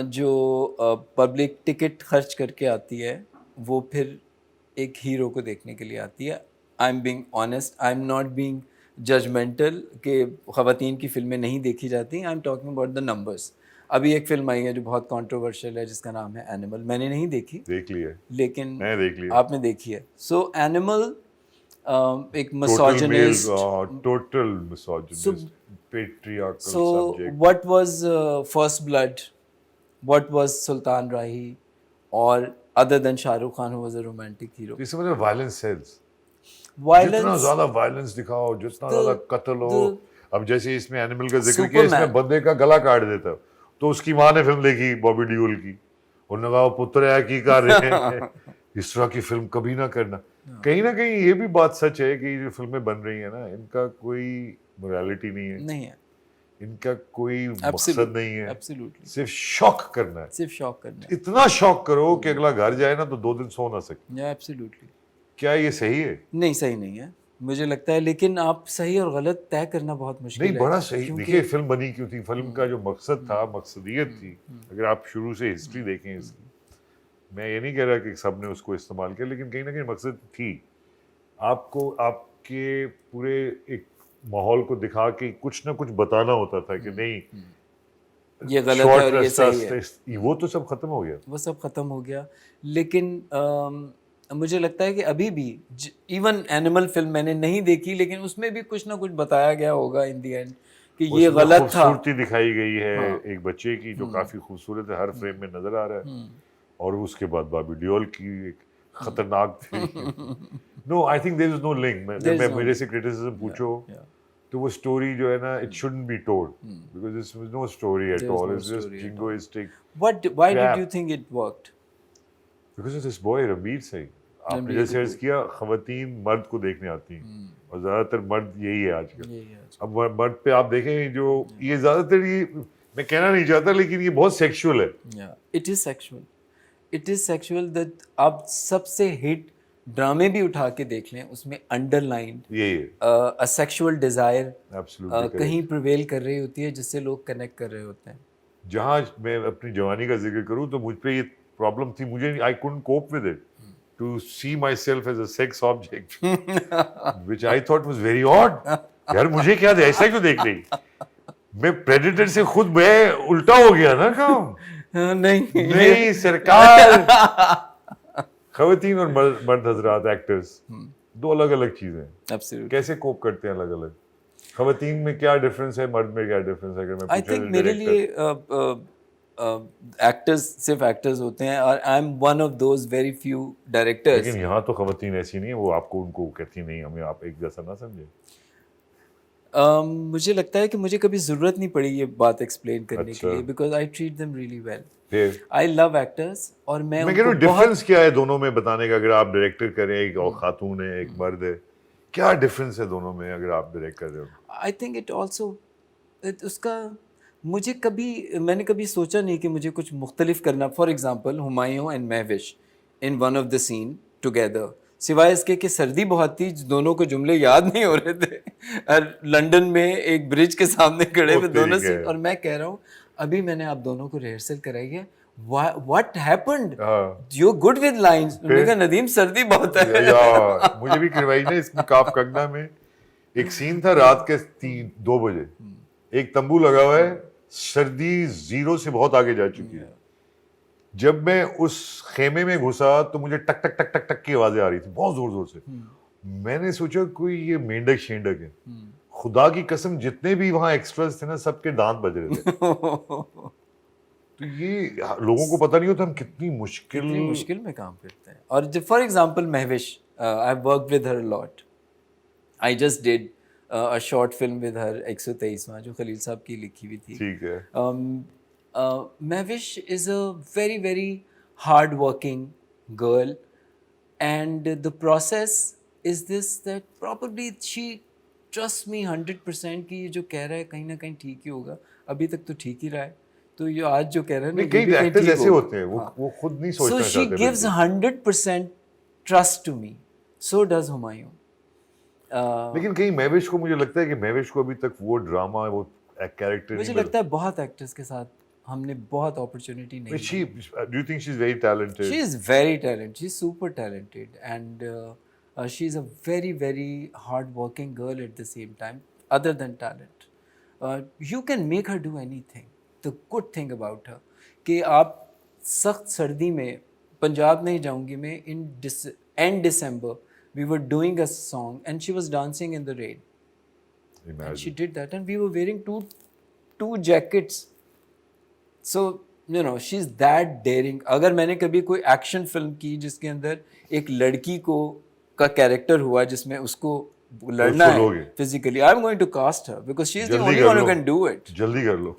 جو پبلک ٹکٹ خرچ کر کے آتی ہے وہ پھر ایک ہیرو کو دیکھنے کے لیے آتی ہے. I am being honest, I am not being judgmental کہ خواتین کی فلمیں نہیں دیکھی جاتی. I am talking about the numbers. ابھی ایک فلم آئی ہے جو بہت کانٹروورشل ہے جس کا نام ہے اینیمل. میں نے نہیں دیکھی، دیکھ لی ہے، لیکن میں نے دیکھ لی. آپ نے دیکھی ہے. سو اینیمل ایک misogynist. Total misogynist, patriarchal so subject. what was First Blood, what was Sultan Rahi, اور other than Shah Rukh Khan who was a romantic hero. اس میں وائلنس سیلز، جتنا Violence, زیادہ وائلنس دکھاؤ، جتنا زیادہ قتل ہو. اب جیسے اس میں اینیمل کا ذکر کیا، اس میں بندے کا گلا کاٹ دیتا، تو اس کی ماں نے فلم دیکھی بابی ڈیول کی، انہوں نے کہا پتر ہے کی کر رہے ہیں، اس طرح کی فلم کبھی نہ کرنا. کہیں نہ کہیں یہ بھی بات سچ ہے کہ یہ جو فلمیں بن رہی ہیں نا، ان کا کوئی موریلٹی نہیں ہے، ان کا کوئی مقصد نہیں ہے، صرف شوق کرنا ہے. صرف شوق کرنا ہے. اتنا شوق کرو کہ اگلا گھر جائے نا تو 2 دن سو نہ سکے. ایبسلیوٹلی. کیا یہ صحیح ہے؟ نہیں، صحیح نہیں ہے مجھے لگتا ہے. لیکن آپ صحیح اور غلط طے کرنا بہت مشکل ہے. نہیں، بڑا صحیح. دیکھیے فلم بنی کیوں تھی، فلم کا جو مقصد تھا، مقصدیت تھی. اگر آپ شروع سے ہسٹری دیکھیں اس کی، میں یہ نہیں کہہ رہا کہ سب نے اس کو استعمال کیا، لیکن کہیں نہ کہیں مقصد تھی آپ کو آپ کے پورے ایک ماحول کو دکھا کے کچھ نہ کچھ بتانا ہوتا تھا کہ نہیں یہ غلط ہے اور یہ صحیح ہے. وہ تو سب ختم ہو گیا، وہ سب ختم ہو گیا. لیکن مجھے لگتا ہے کہ ابھی بھی ایون اینیمل فلم میں نے نہیں دیکھی، لیکن اس میں بھی کچھ نہ کچھ بتایا گیا ہوگا ان دی اینڈ کہ یہ غلط تھا. خوبصورتی دکھائی گئی ہے ایک بچے کی جو کافی خوبصورت ہے, ہر فریم میں نظر آ رہا ہے, اور اس کے بعد بابی ڈیول کی ایک خطرناک تھی. No I think there is no link. جب میں میرے سے کرٹیسزم پوچھو تو وہ اسٹوری جو ہے نا, it shouldn't be told because there is no story at all. It's just jingoistic. Why did you think it worked? Because of this boy Ranbir Singh. آپ نے جیسے عرض کیا خواتین مرد کو دیکھنے آتی ہیں, اور زیادہ تر مرد یہی ہے آج کل. اب مرد پہ آپ دیکھیں جو یہ زیادہ تر, یہ میں کہنا نہیں چاہتا لیکن یہ بہت سیکشول ہے. It is sexual. It is sexual that آپ سب سے ہٹ ڈرامے بھی اٹھا کے دیکھ لیں, اس میں انڈر لائنڈ یہی ہے سیکشول ڈیزائر ایبسلیوٹلی کہیں پریویل کر رہی ہوتی ہے, جس سے لوگ کنیکٹ کر رہے ہوتے ہیں. جہاں میں اپنی جوانی کا ذکر کروں تو مجھ پہ یہ پرابلم تھی, مجھے آئی couldn't cope with it to see myself as a sex object which I thought was very odd. یار مجھے کیا ایسا کیوں دیکھ رہی, میں پریڈیٹر سے خود میں الٹا ہو گیا نا کام. نہیں سرکار, خواتین اور مرد حضرات ایکٹرز دو الگ الگ چیزیں ہیں. کیسے کوپ کرتے ہیں الگ الگ؟ خواتین میں کیا ڈفرینس ہے, مرد میں کیا ڈفرینس ہے؟ اگر میں آئی تھنک میرے لیے ایکٹرز صرف ایکٹرز ہوتے ہیں, اور I am one of those very few directors. لیکن یہاں تو خواتین ایسی نہیں ہے, وہ آپ کو ان کو کہتی نہیں ہمیں آپ ایک جیسا نہ سمجھے. مجھے لگتا ہے کہ مجھے کبھی ضرورت نہیں پڑی یہ بات ایکسپلین کرنے کے لیے, because I treat them really well. I love actors. اور میں کہہ رہا ہوں ڈفرینس کیا ہے دونوں میں بتانے کا. اگر آپ ڈائریکٹر کریں, ایک خاتون ہے ایک مرد ہے, کیا ڈفرینس ہے دونوں میں اگر آپ ڈائریکٹ کر رہے ہو؟ آئی تھنک اٹ آلسو اس کا مجھے میں نے کبھی سوچا نہیں کہ مجھے کچھ مختلف کرنا. For example Humayun and Mehwish in one of the scene together, سوائے اس کے کہ سردی بہت تھی, دونوں کو جملے یاد نہیں ہو رہے تھے, لنڈن میں ایک برج کے سامنے کھڑے ہوئے دونوں سین, اور میں کہہ رہا ہوں ابھی میں نے آپ دونوں کو ریہرسل کرائی ہے, what happened? You're good with lines. میں نے کہا ندیم سردی بہت ہے. مجھے بھی کروائی نا اس میں کاف کنگنا میں ایک سین تھا رات کے 2 بجے, ایک تمبو لگا ہوا ہے, سردی 0 سے بہت آگے جا چکی ہے. جب میں اس خیمے میں گھسا تو مجھے ٹک ٹک ٹک ٹک ٹک کی آوازیں آ رہی تھی بہت زور زور سے. میں نے سوچا کوئی یہ مینڈک شینڈک ہے. خدا کی قسم جتنے بھی وہاں ایکسٹراز تھے نا, سب کے دانت بج رہے تھے. تو یہ لوگوں کو پتہ نہیں ہوتا ہم کتنی مشکل میں کام کرتے ہیں. اور for example Mehwish, I have worked with her a lot. I just did a short film with her 123واں, جو خلیل صاحب کی لکھی ہوئی تھی. ٹھیک ہے. Mavish is a very, very hard working girl, and the process is this, that probably she trusts me 100% کہ یہ جو کہہ رہا ہے کہیں نہ کہیں ٹھیک ہی ہوگا. ابھی تک تو ٹھیک ہی رہا ہے, تو یہ آج جو کہہ رہا ہے نا, کئی ایکٹرز ایسے ہوتے ہیں وہ خود نہیں سوچنا چاہتے. So she gives 100% trust to me. So does Humayun. لیکن کہیں مہوش کو, مجھے لگتا ہے کہ مہوش کو ابھی تک وہ ڈراما, وہ کیریکٹر, مجھے لگتا ہے بہت ایکٹرز کے ساتھ ہم نے بہت اپرچونٹی نہیں. Do you think she's very talented? She is very talented. She's super talented, and she's a very, very hard-working girl at the same time. Other than talent, you can make her do anything. The good thing about her کہ آپ سخت سردی میں پنجاب نہیں جاؤں گی میں, end December we were doing a song and she was dancing in the rain. Imagine. And she did that, and we were wearing two jackets. So you know she's that daring. اگر میں نے کبھی کوئی ایکشن فلم کی جس کے اندر ایک لڑکی کا کیریکٹر ہوا جس میں اس کو لڑنا ہے physically, I'm going to cast her because she's the only one who can do it. جلدی کر لو.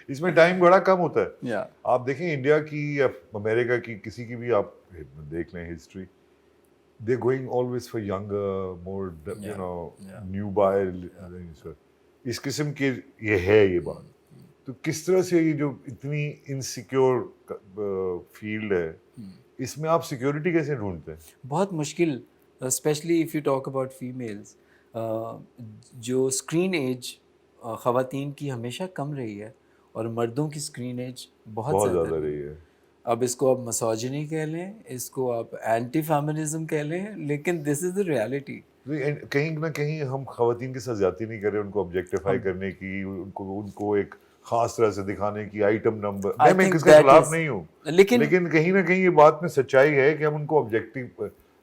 اس میں ٹائم بڑا کم ہوتا ہے. آپ دیکھیں انڈیا کی یا امریکہ کی کسی کی بھی آپ دیکھ لیں history, they're going always for younger, more you know nubile. اس قسم کی یہ ہے یہ بات. تو کس طرح سے یہ جو اتنی انسیکیور فیلڈ ہے, اس میں آپ سیکیورٹی کیسے ڈھونڈتے ہیں؟ بہت مشکل, especially if you talk about families. جو اسکرین ایج خواتین کی ہمیشہ کم رہی ہے, اور مردوں کی اسکرین ایج بہت زیادہ رہی ہے. اب اس کو آپ مسوجنی کہہ لیں, اس کو آپ اینٹی فیمنزم کہہ لیں, لیکن دس از دا ریالٹی. کہیں نہ کہیں ہم خواتین کے ساتھ زیادتی نہیں کر رہے, ان کو آبجیکٹیفائی کرنے کی, ان کو ایک خاص طرح سے دکھانے کی, آئٹم نمبر. میں کس کے خلاف نہیں ہوں, لیکن کہیں نہ کہیں یہ بات میں سچائی ہے کہ ہم ان کو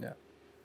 Yeah.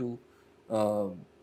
2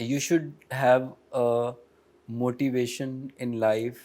you should have a motivation in life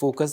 Focus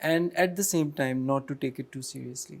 and at the same time not to take it too seriously,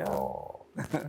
Yeah.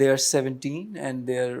They are 17 and they are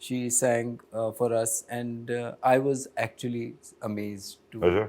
she sang for us and I was actually amazed to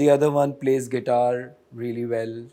The other one plays guitar really well.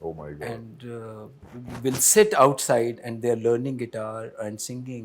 Oh my God. And will sit outside and they are learning guitar and singing.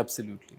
absolutely.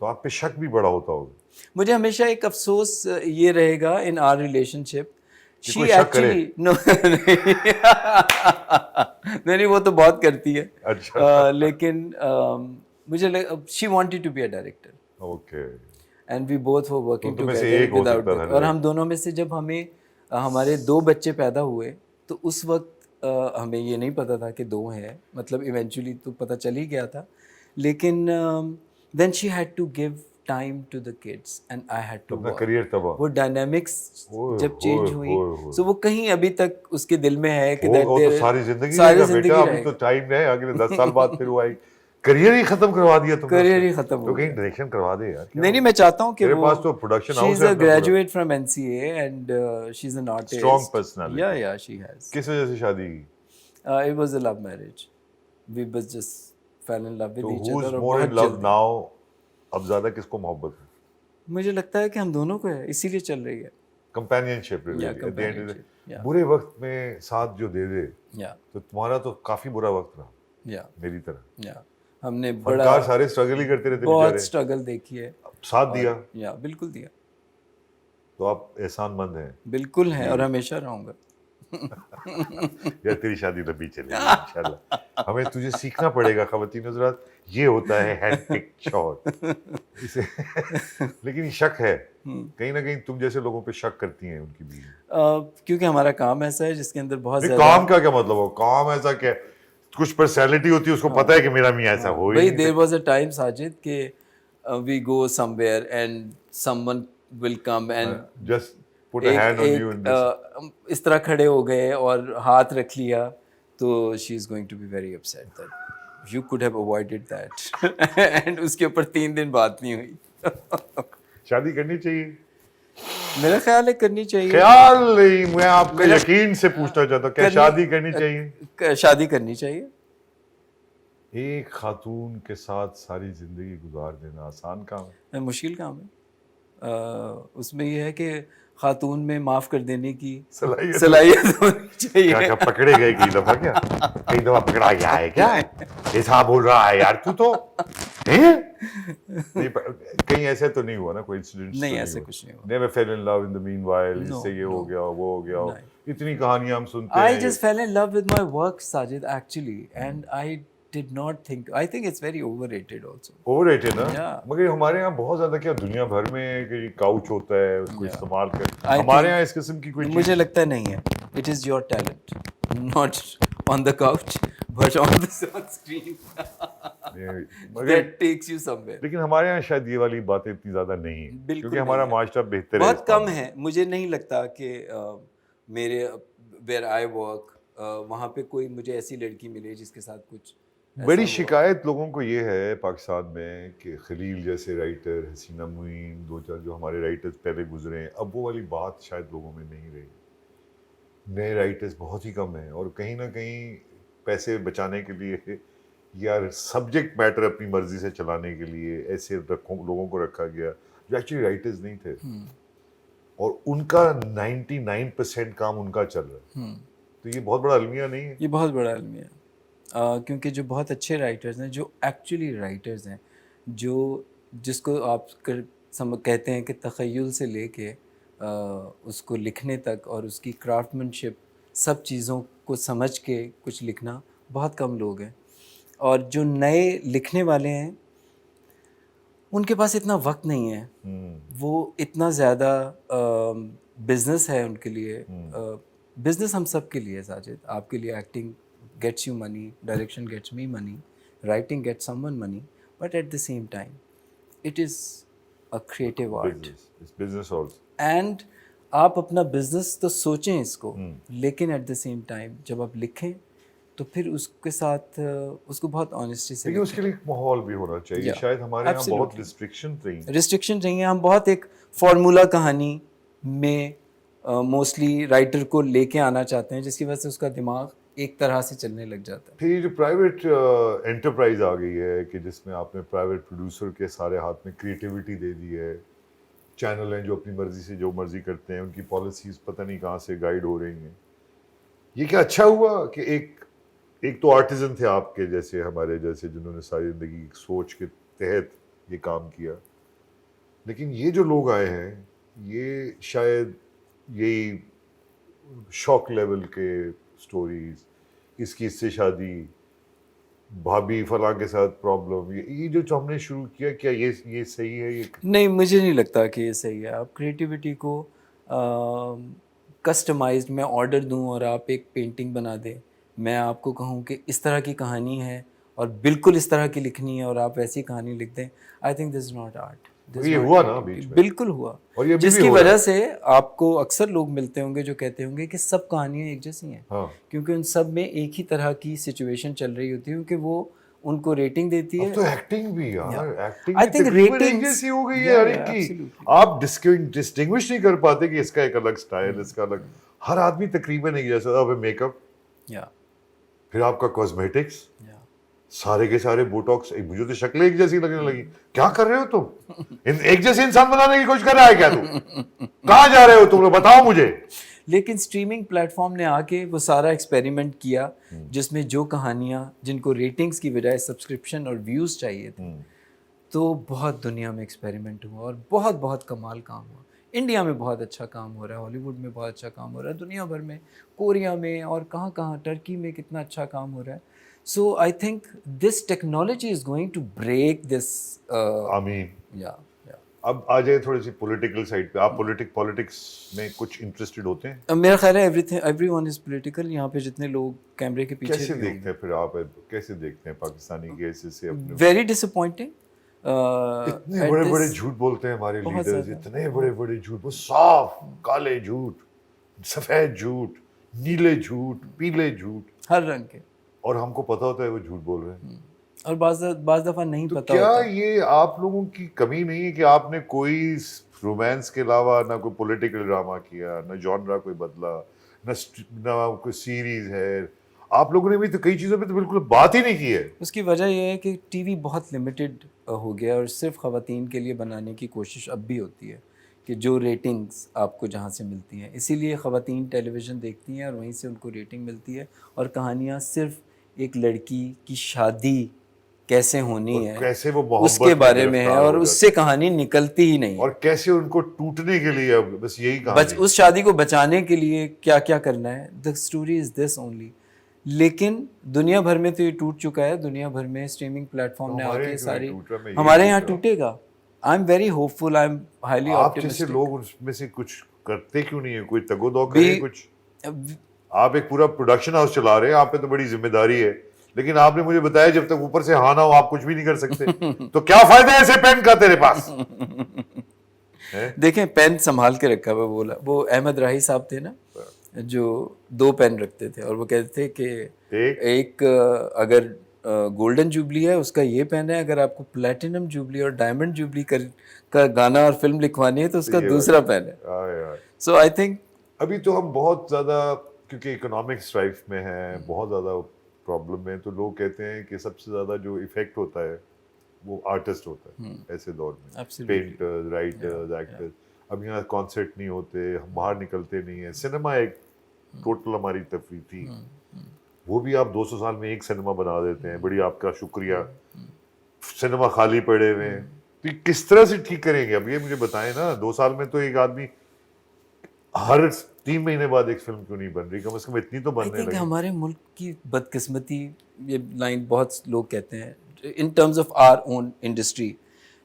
تو آپ پہ شک بھی بڑا ہوتا ہوگا. مجھے ہمیشہ ایک افسوس یہ رہے گا ان آر ریلیشن شپ, کوئی شی شک کرے. ایکچولی نو نہیں وہ تو بہت کرتی ہے, اچھا. لیکن مجھے she wanted to be a director okay. And we both were working تم میں سے ٹوگیدر ایک ہو وداؤٹ سکتا دیٹ. تھا. اور ہم دونوں میں سے جب ہمیں ہمارے 2 بچے پیدا ہوئے تو اس وقت ہمیں یہ نہیں پتا تھا کہ 2 ہیں, مطلب ایونچولی تو پتہ چل ہی گیا تھا, لیکن then she had to give time to the kids and I had to اپنا ورک. کریئر تباہ. وہ ڈائنامکس جب چینج ہوئی ہوئے سو وہ کہیں ابھی تک اس کے دل میں ہے کہ وہ تو ساری زندگی رہے ساری گا بیٹا, زندگی ابھی رہے تو گا. ٹائم ہے, اگلے 10 سال بعد پھر وہ آئی. کریئر ہی ختم کروا دیا تم نے. کریئر ہی ختم تو ہو کہیں گیا. ڈائریکشن کروا دے یار. نہیں میں چاہتا ہوں کہ میرے وہ پاس تو پروڈکشن شی ہاؤس از ہے اے اپنا. Graduate from NCA and she is an artist. Strong personality. یا شی ہیز. کس وجہ سے شادی کی؟ It was a love marriage. We just fell in love with تو each who other is اور more in بہت love جلدی. now؟ اب زیادہ کس کو محبت ہے؟ مجھے لگتا ہے کہ ہم دونوں کو ہے, اسی لیے چل رہی ہے. کمپینین شپ. companionship. برے وقت میں ساتھ جو دے دے Yeah. تو تمہارا تو کافی برا وقت رہا Yeah. میری طرح. Yeah. ہم نے فنکار بڑا سارے اسٹرگل ہی کرتے رہتے بہت بیچارے. اسٹرگل دیکھی ہے. ساتھ دیا. یا بالکل دیا. تو آپ احسان مند ہیں. بالکل ہیں اور ہمیشہ رہوں گا. یار تیری شادی لمبی چلے گی انشاءاللہ. ہمیں تجھے سیکھنا پڑے گا خواتین حضرات, یہ ہوتا ہے ہینڈ پک شاٹ. لیکن یہ شک ہے کہیں نہ کہیں, تم جیسے لوگوں پہ شک کرتی ہیں ان کی بیوی. کیونکہ ہمارا کام ایسا ہے جس کے اندر بہت زیادہ. کام کا کیا مطلب ہو؟ کام ایسا کیا, کچھ پرسنالٹی ہوتی ہے, اس کو پتہ ہے کہ میرا میاں ایسا ہو ہی بھائی نہیں دیر سکتا. واز اے ٹائم ساجد کہ we go somewhere and someone will come and just put a hand on you and this. اس طرح کھڑے ہو گئے اور ہاتھ رکھ لیا تو she is going to be very upset that you could have avoided that and اس کے اوپر 3 دن بات نہیں ہوئی. شادی کرنی چاہیے؟ میرا خیال ہے کرنی چاہیے. خیال نہیں, میں آپ کا یقین سے پوچھنا چاہتا ہوں, کیا شادی کرنی چاہیے؟ شادی کرنی چاہیے. ایک خاتون کے ساتھ ساری زندگی گزار دینا آسان کام ہے؟ مشکل کام ہے. اس میں یہ ہے کہ خاتون میں معاف کر دینے کی صلاحیت ہونی چاہیے. کیا پکڑے گئے کئی دفعہ؟ کئی دفعہ پکڑا گیا ہے کیا ایسا بول رہا ہے یار تو کہیں ایسے تو نہیں ہوا نا کوئی انسیڈنٹ؟ نہیں ایسے کچھ نہیں ہوا. نیور فیل ان لو ان دی مین وائل, اس سے یہ ہو گیا وہ ہو گیا, اتنی کہانیاں ہم سنتے ہیں. I just fell in love with my work, Sajid, actually, and I did not think. I think it's very overrated also. Overrated نا, مگر ہمارے یہاں بہت زیادہ کیا دنیا بھر میں کہ کاؤچ ہوتا ہے اس کو استعمال کر, ہمارے یہاں اس قسم کی کوئی چیز مجھے لگتا نہیں ہے. It is your talent, not on the couch, but on the screen. That takes you somewhere. لیکن ہمارے یہاں شاید یہ والی باتیں اتنی زیادہ نہیں ہیں کیونکہ ہمارا معاشرہ بہتر ہے. بہت کم ہے. مجھے نہیں لگتا کہ میرے where I work وہاں پہ کوئی مجھے ایسی لڑکی ملے جس کے ساتھ کچھ. بڑی شکایت لوگوں کو یہ ہے پاکستان میں کہ خلیل جیسے رائٹر, حسینہ معین, 2-4 جو ہمارے رائٹرز پہلے گزرے ہیں, اب وہ والی بات شاید لوگوں میں نہیں رہی. نئے رائٹرز بہت ہی کم ہیں اور کہیں نہ کہیں پیسے بچانے کے لیے یا سبجیکٹ میٹر اپنی مرضی سے چلانے کے لیے ایسے لوگوں کو رکھا گیا جو ایکچولی رائٹرز نہیں تھے, اور ان کا 99% کام ان کا چل رہا ہے. تو یہ بہت بڑا المیہ نہیں ہے؟ یہ بہت بڑا المیہ ہے. کیونکہ جو بہت اچھے رائٹرز ہیں, جو ایکچولی رائٹرز ہیں, جو جس کو آپ کہتے ہیں کہ تخیل سے لے کے اس کو لکھنے تک اور اس کی کرافٹ مینشپ سب چیزوں کو سمجھ کے کچھ لکھنا, بہت کم لوگ ہیں. اور جو نئے لکھنے والے ہیں ان کے پاس اتنا وقت نہیں ہے, وہ اتنا زیادہ بزنس ہے ان کے لیے. بزنس ہم سب کے لیے ساجد, آپ کے لیے acting gets you money, direction gets me money, writing gets someone money, but at the same time it is a creative art. It's business also. And آپ اپنا بزنس تو سوچیں اس کو, لیکن ایٹ دا سیم ٹائم جب آپ لکھیں تو پھر اس کے ساتھ اس کو بہت آنیسٹی سے لیکن اس کے لیے ایک ماحول بھی ہونا چاہیے. شاید ہمارے یہاں بہت ریسٹرکشن رہی ہیں. ہم بہت ایک فارمولا کہانی میں موسٹلی رائٹر کو لے کے آنا چاہتے ہیں جس کی وجہ سے اس کا دماغ ایک طرح سے چلنے لگ جاتا ہے. پھر یہ جو پرائیویٹ انٹرپرائز آ گئی ہے کہ جس میں آپ نے پرائیویٹ پروڈیوسر کے سارے ہاتھ میں کریٹیوٹی دے دی ہے, چینل ہیں جو اپنی مرضی سے جو مرضی کرتے ہیں, ان کی پالیسیز پتہ نہیں کہاں سے گائیڈ ہو رہی ہیں. یہ کیا اچھا ہوا کہ ایک تو آرٹیزن تھے آپ کے جیسے, ہمارے جیسے, جنہوں نے ساری زندگی سوچ کے تحت یہ کام کیا, لیکن یہ جو لوگ آئے ہیں یہ شاید یہی شوق لیول کے سٹوریز، اس کی اس سے شادی، بھابھی فلاں کے ساتھ پرابلم، یہ جو ہم نے شروع کیا، کیا یہ صحیح ہے؟ یہ نہیں، مجھے نہیں لگتا کہ یہ صحیح ہے. آپ کریٹیوٹی کو کسٹمائزڈ میں آرڈر دوں اور آپ ایک پینٹنگ بنا دیں، میں آپ کو کہوں کہ اس طرح کی کہانی ہے اور بالکل اس طرح کی لکھنی ہے اور آپ ویسی کہانی لکھ دیں. آئی think this is not art. یہ ہوا نا بیچ میں، بالکل ہوا. اور یہ ابھی جس بھی کی ہو رہا وجہ ہے. سے آپ کو اکثر لوگ ملتے ہوں گے جو کہتے ہوں گے کہ سب کہانیاں ایک جیسی ہیں، ہاں کیونکہ ان سب میں ایک ہی طرح کی سچویشن چل رہی ہوتی ہے، کیونکہ وہ ان کو ریٹنگ دیتی ہے. اب تو ایکٹنگ بھی یار، ایکٹنگ I بھی think تقریباً ایک ratings- جیسی ہو گئی ہے Yeah, ہر yeah, ایک کی. absolutely. آپ ڈسٹنگوش نہیں کر پاتے کہ اس کا ایک الگ سٹائل، اس کا الگ. ہر آدمی تقریباً ایک جیسا. اب میک اپ، Yeah, پھر آپ کا کاسمیٹکس، yeah. سارے کے سارے بوٹاکس. مجھے تو شکلیں ایک جیسی لگنے لگی. کیا کر رہے ہو تم؟ ایک جیسے انسان بنانے کی کوشش کر رہا ہے کیا تم؟ کہاں جا رہے ہو تم لوگ؟ بتاؤ مجھے. لیکن اسٹریمنگ پلیٹ فارم نے آ کے وہ سارا ایکسپیریمنٹ کیا جس میں جو کہانیاں جن کو ریٹنگز کی بجائے سبسکرپشن اور ویوز چاہیے تھے، تو بہت دنیا میں ایکسپیریمنٹ ہوا اور بہت بہت کمال کام ہوا. انڈیا میں بہت اچھا کام ہو رہا ہے، ہالی ووڈ میں بہت اچھا کام ہو رہا ہے، دنیا بھر میں، کوریا میں اور کہاں کہاں، ٹرکی میں کتنا اچھا کام ہو رہا ہے. So I think this technology is going to break this. آمین. اب آ جائے تھوڑی سی پولیٹیکل سائڈ پہ. آپ پولیٹکس میں کچھ انٹرسٹڈ ہوتے ہیں؟ میرا خیال ہے ایوری ون از پولیٹیکل. یہاں پہ جتنے لوگ کیمرے کے پیچھے کیسے بھی ہوں دیکھتے ہیں پھر آپ، کیسے دیکھتے ہیں پاکستانی کے حیثیت سے اپنے؟ ویری ڈسپوائنٹنگ. اتنے بڑے بڑے جھوٹ بولتے ہیں ہمارے لیڈرز، اتنے بڑے بڑے جھوٹ، وہ صاف کالے جھوٹ، سفید جھوٹ، نیلے جھوٹ، پیلے جھوٹ، ہر رنگ کے، اور ہم کو پتہ ہوتا ہے وہ جھوٹ بول رہے ہیں. اور بعض دفعہ نہیں تو پتہ کیا ہوتا. یہ آپ لوگوں کی کمی نہیں ہے کہ آپ نے کوئی رومانس کے علاوہ نہ کوئی پولیٹیکل ڈرامہ کیا، نہ جانرا کوئی بدلا، نہ کوئی سیریز ہے؟ آپ لوگوں نے بھی تو کئی چیزوں پہ تو بالکل بات ہی نہیں کی ہے. اس کی وجہ یہ ہے کہ ٹی وی بہت لمیٹڈ ہو گیا اور صرف خواتین کے لیے بنانے کی کوشش اب بھی ہوتی ہے کہ جو ریٹنگز آپ کو جہاں سے ملتی ہیں، اسی لیے خواتین ٹیلی ویژن دیکھتی ہیں اور وہیں سے ان کو ریٹنگ ملتی ہے، اور کہانیاں صرف ایک لڑکی کی شادی کیسے ہونی ہے کیسے وہ اس محبت کے میں بارے میں ہے، گرفتار اور ہو اس جاتے سے کہانی نکلتی ہی نہیں ہے. اور کیسے ان کو ٹوٹنے کے لیے اب بس یہی کہانی. اس شادی کو بچانے کے لیے کیا کیا کرنا ہے. The story is this only. لیکن دنیا بھر میں تو یہ ٹوٹ چکا ہے. دنیا بھر میں اسٹریمنگ پلیٹ فارم نے آ کے ساری، ہمارے یہاں ٹوٹے گا. I am very hopeful, I am highly آپ جیسے آپٹمسٹک. لوگ اس میں سے کچھ کرتے کیوں نہیں ہے؟ کوئی تگ و دو کرے کچھ. آپ ایک پورا پروڈکشن ہاؤس چلا رہے ہیں، آپ پہ تو بڑی ذمہ داری ہے، لیکن آپ نے مجھے بتایا جب تک اوپر سے ہاں نہ ہو آپ کچھ بھی نہیں کر سکتے. تو کیا فائدہ ہے ایسے پین کا تیرے پاس؟ دیکھیں پین سنبھال کے رکھا ہوا. بولا وہ احمد راہی صاحب تھے نا، جو 2 پین رکھتے تھے اور وہ کہتے تھے کہ ایک اگر گولڈن جوبلی ہے اس کا یہ پین ہے، اگر آپ کو پلیٹینم جوبلی اور ڈائمنڈ جوبلی کا گانا اور فلم لکھوانی ہے تو اس کا دوسرا پین ہے. سو آئی تھنک ابھی تو ہم بہت زیادہ کیونکہ اکنامک اسٹرائف میں ہیں، بہت زیادہ پرابلم میں، تو لوگ کہتے ہیں کہ سب سے زیادہ جو ایفیکٹ ہوتا ہے وہ آرٹسٹ ہوتا ہے ایسے دور میں. Painters, writers, actors. اب یہاں کانسرٹ نہیں ہوتے، ہم باہر نکلتے نہیں ہیں. سنیما ایک ٹوٹل ہماری تفریح تھی، وہ بھی آپ 200 سال میں ایک سنیما بنا دیتے ہیں. بڑی آپ کا شکریہ. سنیما خالی پڑے ہوئے ہیں، تو یہ کس طرح سے ٹھیک کریں گے؟ اب یہ مجھے بتائیں نا. 2 سال میں تو ایک آدمی ہر 3 مہینے بعد ایک فلم کیوں نہیں بن رہی؟ کم از کم اتنی تو بننے لگی. ہمارے ملک کی بدقسمتی، یہ لائن بہت لوگ کہتے ہیں in terms of our own industry.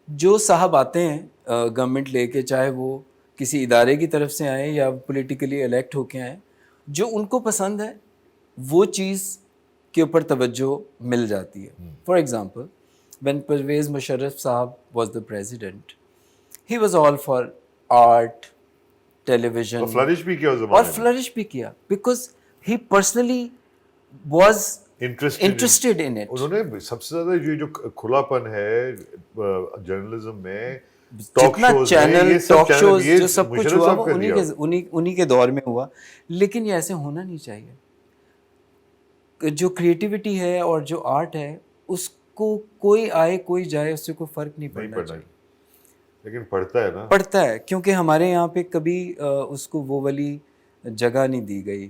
جو صاحب آتے ہیں گورنمنٹ لے کے، چاہے وہ کسی ادارے کی طرف سے آئیں یا پولیٹیکلی الیکٹ ہو کے آئیں، جو ان کو پسند ہے وہ چیز کے اوپر توجہ مل جاتی ہے. For example when Pervez Musharraf صاحب was the president, he was all for art, television, flourish بھی کیا اور فلرش بھی کیا because he personally was interested in it. انہوں نے سب سے زیادہ یہ جو کھلا پن ہے جرنلزم میں، جتنا چینل، ٹاک شوز، جو سب کچھ ہوا وہ انہی کے دور میں ہوا. لیکن یہ ایسے ہونا نہیں چاہیے. جو کریٹیوٹی ہے اور جو آرٹ ہے اس کو کوئی آئے کوئی جائے اس سے کوئی فرق نہیں پڑنا چاہیے. لیکن پڑھتا ہے نا، پڑھتا ہے، کیونکہ ہمارے یہاں پہ کبھی اس کو وہ والی جگہ نہیں دی گئی.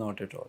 Not at all.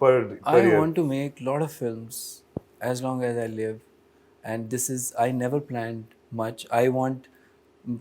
I want to make lot of films as long as I live, and this is I never planned much. I want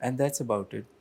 and that's about it.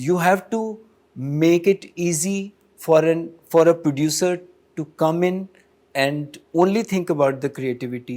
You have to make it easy for a producer to come in and only think about the creativity.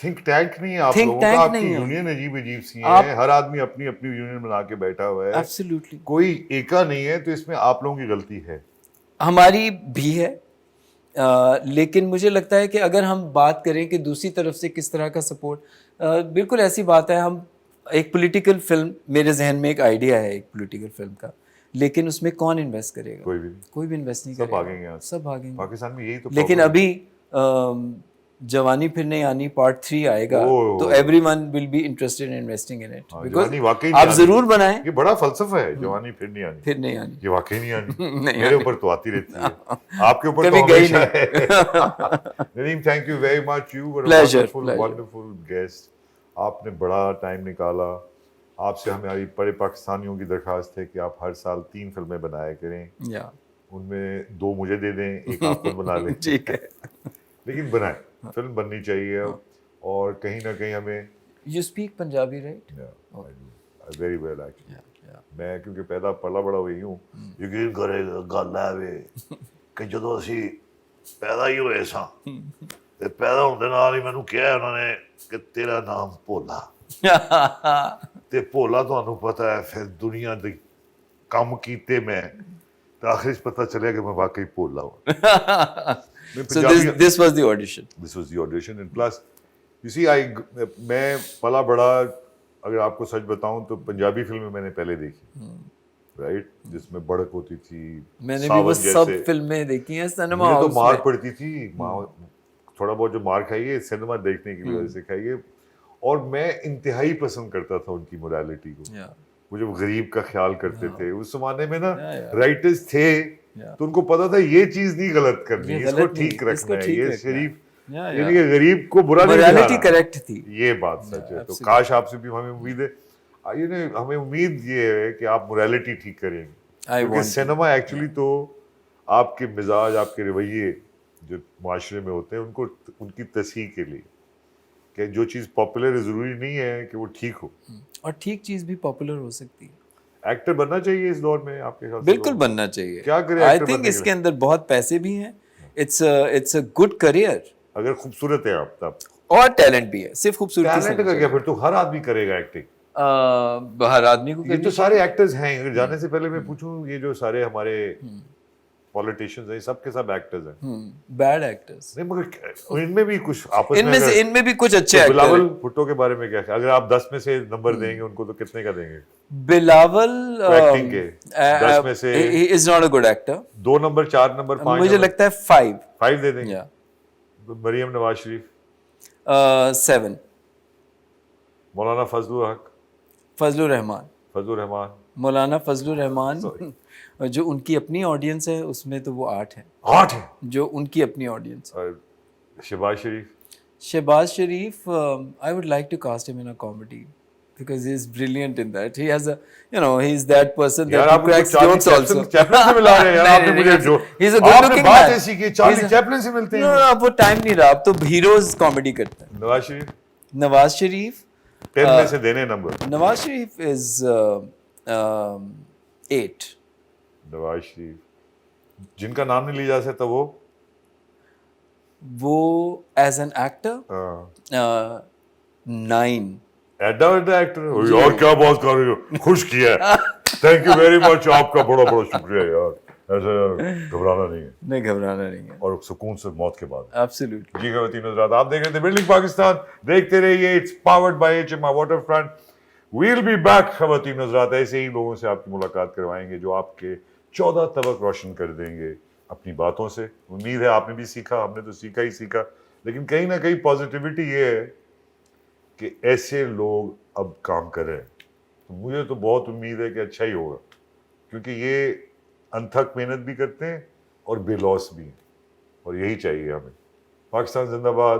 Think tank نہیں ہے آپ Think لوگوں کا, tank آپ کی نہیں ہے. یونین عجیب عجیب سی ہیں, ہر آدمی اپنی اپنی یونین بنا کے بیٹھا ہوا ہے, ایبسلیوٹلی کوئی ایکا نہیں ہے, تو اس میں آپ لوگوں کی غلطی ہے. ہماری بھی ہے. لیکن مجھے لگتا ہے کہ اگر ہم بات کریں کہ دوسری طرف سے کس طرح کا سپورٹ, بالکل ایسی بات ہے. ہم ایک پولیٹیکل فلم, میرے ذہن میں ایک آئیڈیا ہے ایک پولیٹیکل فلم کا, لیکن اس میں کون انویسٹ کرے گا؟ کوئی بھی انویسٹ نہیں کرے سب گا, بھاگیں گے یہاں سے. سب بھاگیں گے. پاکستان میں یہی تو لیکن ابھی جوانی پھر نہیں آنی پارٹ 3 آئے گا, تو everyone will be interested in investing in it, because واقعی آپ ضرور بنائیں. یہ بڑا فلسفہ ہے, جوانی پھر نہیں آنی, پھر نہیں آنی, یہ واقعی نہیں آنی. میرے اوپر تو آتی رہتی ہے, آپ کے اوپر کبھی تو گئی ہمیشہ ہے. Nadeem, thank you very much, you were a wonderful guest. آپ نے بڑا ٹائم نکالا. آپ سے ہماری بڑے پاکستانیوں کی درخواست ہے کہ آپ ہر سال 3 فلمیں بنایا کریں, ان میں 2 مجھے دے دیں, ایک آپ خود بنا لیں. ٹھیک ہے, لیکن بنائیں, فلم بننی چاہیے. اور کہیں نہ کہیں ہمیں you speak Punjabi right? Very well actually. میں کیونکہ پیدا پلا بڑا وہی ہوں. یقین کرے گا گل ہے وے کہ جدوں اسی پیدا ہی ہوئے ساں تے پیدا ہوندے نال ہی مینوں کہیا انہوں نے کہ تیرا نام بھولا. تے بھولا تانوں پتہ ہے پھر دنیا دی کم کیتے میں تے آخر پتہ چلیا کہ میں واقعی بھولا ہوں. So this was the audition. This was the audition, and plus you see میں پلا بڑا, اگر آپ کو سچ بتاؤں تو پنجابی فلمیں میں نے پہلے دیکھی, رائٹ, جس میں بڑک ہوتی تھی, میں نے بھی وہ سب فلمیں دیکھی ہیں سنیما مجھے ہاؤس تو مار میں. پڑتی تھی, تھوڑا بہت جو مار کھائیے سنیما دیکھنے کی وجہ سے کھائیے. اور میں انتہائی پسند کرتا تھا ان کی موریلٹی کو. وہ جو غریب کا خیال کرتے تھے اس زمانے میں نا, رائٹرز تھے تو ان کو پتا تھا یہ چیز نہیں غلط کرنی, اس کو ٹھیک رکھنا ہے, یہ شریف, یعنی کہ غریب کو برا نہیں دکھانا. کریکٹ تھی, یہ بات سچ ہے. تو کاش آپ سے بھی ہمیں امید ہے, ہمیں امید یہ ہے کہ آپ موریلٹی ٹھیک کریں گے, کیونکہ سینما ایکچولی تو آپ کے مزاج, آپ کے رویے جو معاشرے میں ہوتے ہیں ان کو, ان کی تصحیح کے لیے, کہ جو چیز پاپولر ہے ضروری نہیں ہے کہ وہ ٹھیک ہو, اور ٹھیک چیز بھی پاپولر ہو سکتی ہے. ایکٹر بننا چاہیے اس دور میں آپ کے خیال سے؟ بالکل بننا چاہیے. کیا کرے آئی تھنک اس کے اندر بہت پیسے بھی ہیں, اٹس اے گڈ کریئر. اگر خوبصورت ہے آپ تب, اور ٹیلنٹ بھی ہے, صرف خوبصورتی ٹیلنٹ کا کیا, پھر تو ہر آدمی کرے گا ایکٹنگ. ہر آدمی کو یہ تو سارے ایکٹرز ہیں. اگر جانے سے پہلے میں پوچھوں, یہ جو سارے ہمارے پولیٹیشینز ہیں سب کے سب ایکٹرز ہیں. بیڈ ایکٹرز نہیں, مگر ان میں بھی کچھ آپس ان میں بھی کچھ اچھے ایکٹر. بلاول بھٹو کے بارے میں کیا, اگر آپ 10 میں سے نمبر دیں گے ان کو تو کتنے کا دیں گے؟ بلاول ایکٹنگ کے 10 میں سے he is not a good actor. 2 number, 4 number, 5 مجھے لگتا ہے 5 دے دیں گے. مریم نواز شریف 7. مولانا فضل الحق, فضل الرحمان, مولانا فضل الرحمان, جو ان کی اپنی آڈینس ہے اس میں تو وہ 8 ہیں. 8 ہیں جو ان کی اپنی آڈینس. اور شہباز شریف, I would like to cast him in a comedy because he is brilliant in that. He has he is that person that who cracks jokes also. Chaplin سے ملا رہے ہیں آپ نے مجھے, جو he's a good looking بات man. ایسی کی چارلی چیپلن سے ملتے ہیں. اب وہ ٹائم نہیں رہا, اب تو ہیروز کامیڈی کرتے ہیں. نواز شریف 10 میں سے دینے نمبر. نواز شریف از 8. نواز شریف جن کا نام نہیں لیا جا سکتا وہ ایز این ایکٹر 9. ایڈا ایکٹر. اور کیا بات کر رہے ہو, خوش کیا ہے. تھینک یو ویری مچ, آپ کا بڑا بڑا شکریہ یار. ایسا گھبرانا نہیں ہے, نہیں گھبرانا نہیں ہے, اور سکون سے موت کے بعد. ایبسلیوٹلی. جی خواتین حضرات, آپ دیکھ رہے تھے بلڈنگ پاکستان, دیکھتے رہیے. It's powered by HMR waterfront. We'll be back خواتین حضرات. ایسے ہی لوگوں سے آپ کی ملاقات کروائیں گے جو آپ کے 14 طبق روشن کر دیں گے اپنی باتوں سے. امید ہے آپ نے بھی سیکھا, ہم نے تو سیکھا ہی سیکھا, لیکن کہیں نہ کہیں پازیٹیوٹی یہ ہے کہ ایسے لوگ اب کام کر رہے ہیں. تو مجھے تو بہت امید ہے کہ اچھا ہی ہوگا, کیونکہ یہ انتھک محنت بھی کرتے ہیں اور بے لوس بھی ہیں, اور یہی چاہیے ہمیں. پاکستان زندہ باد.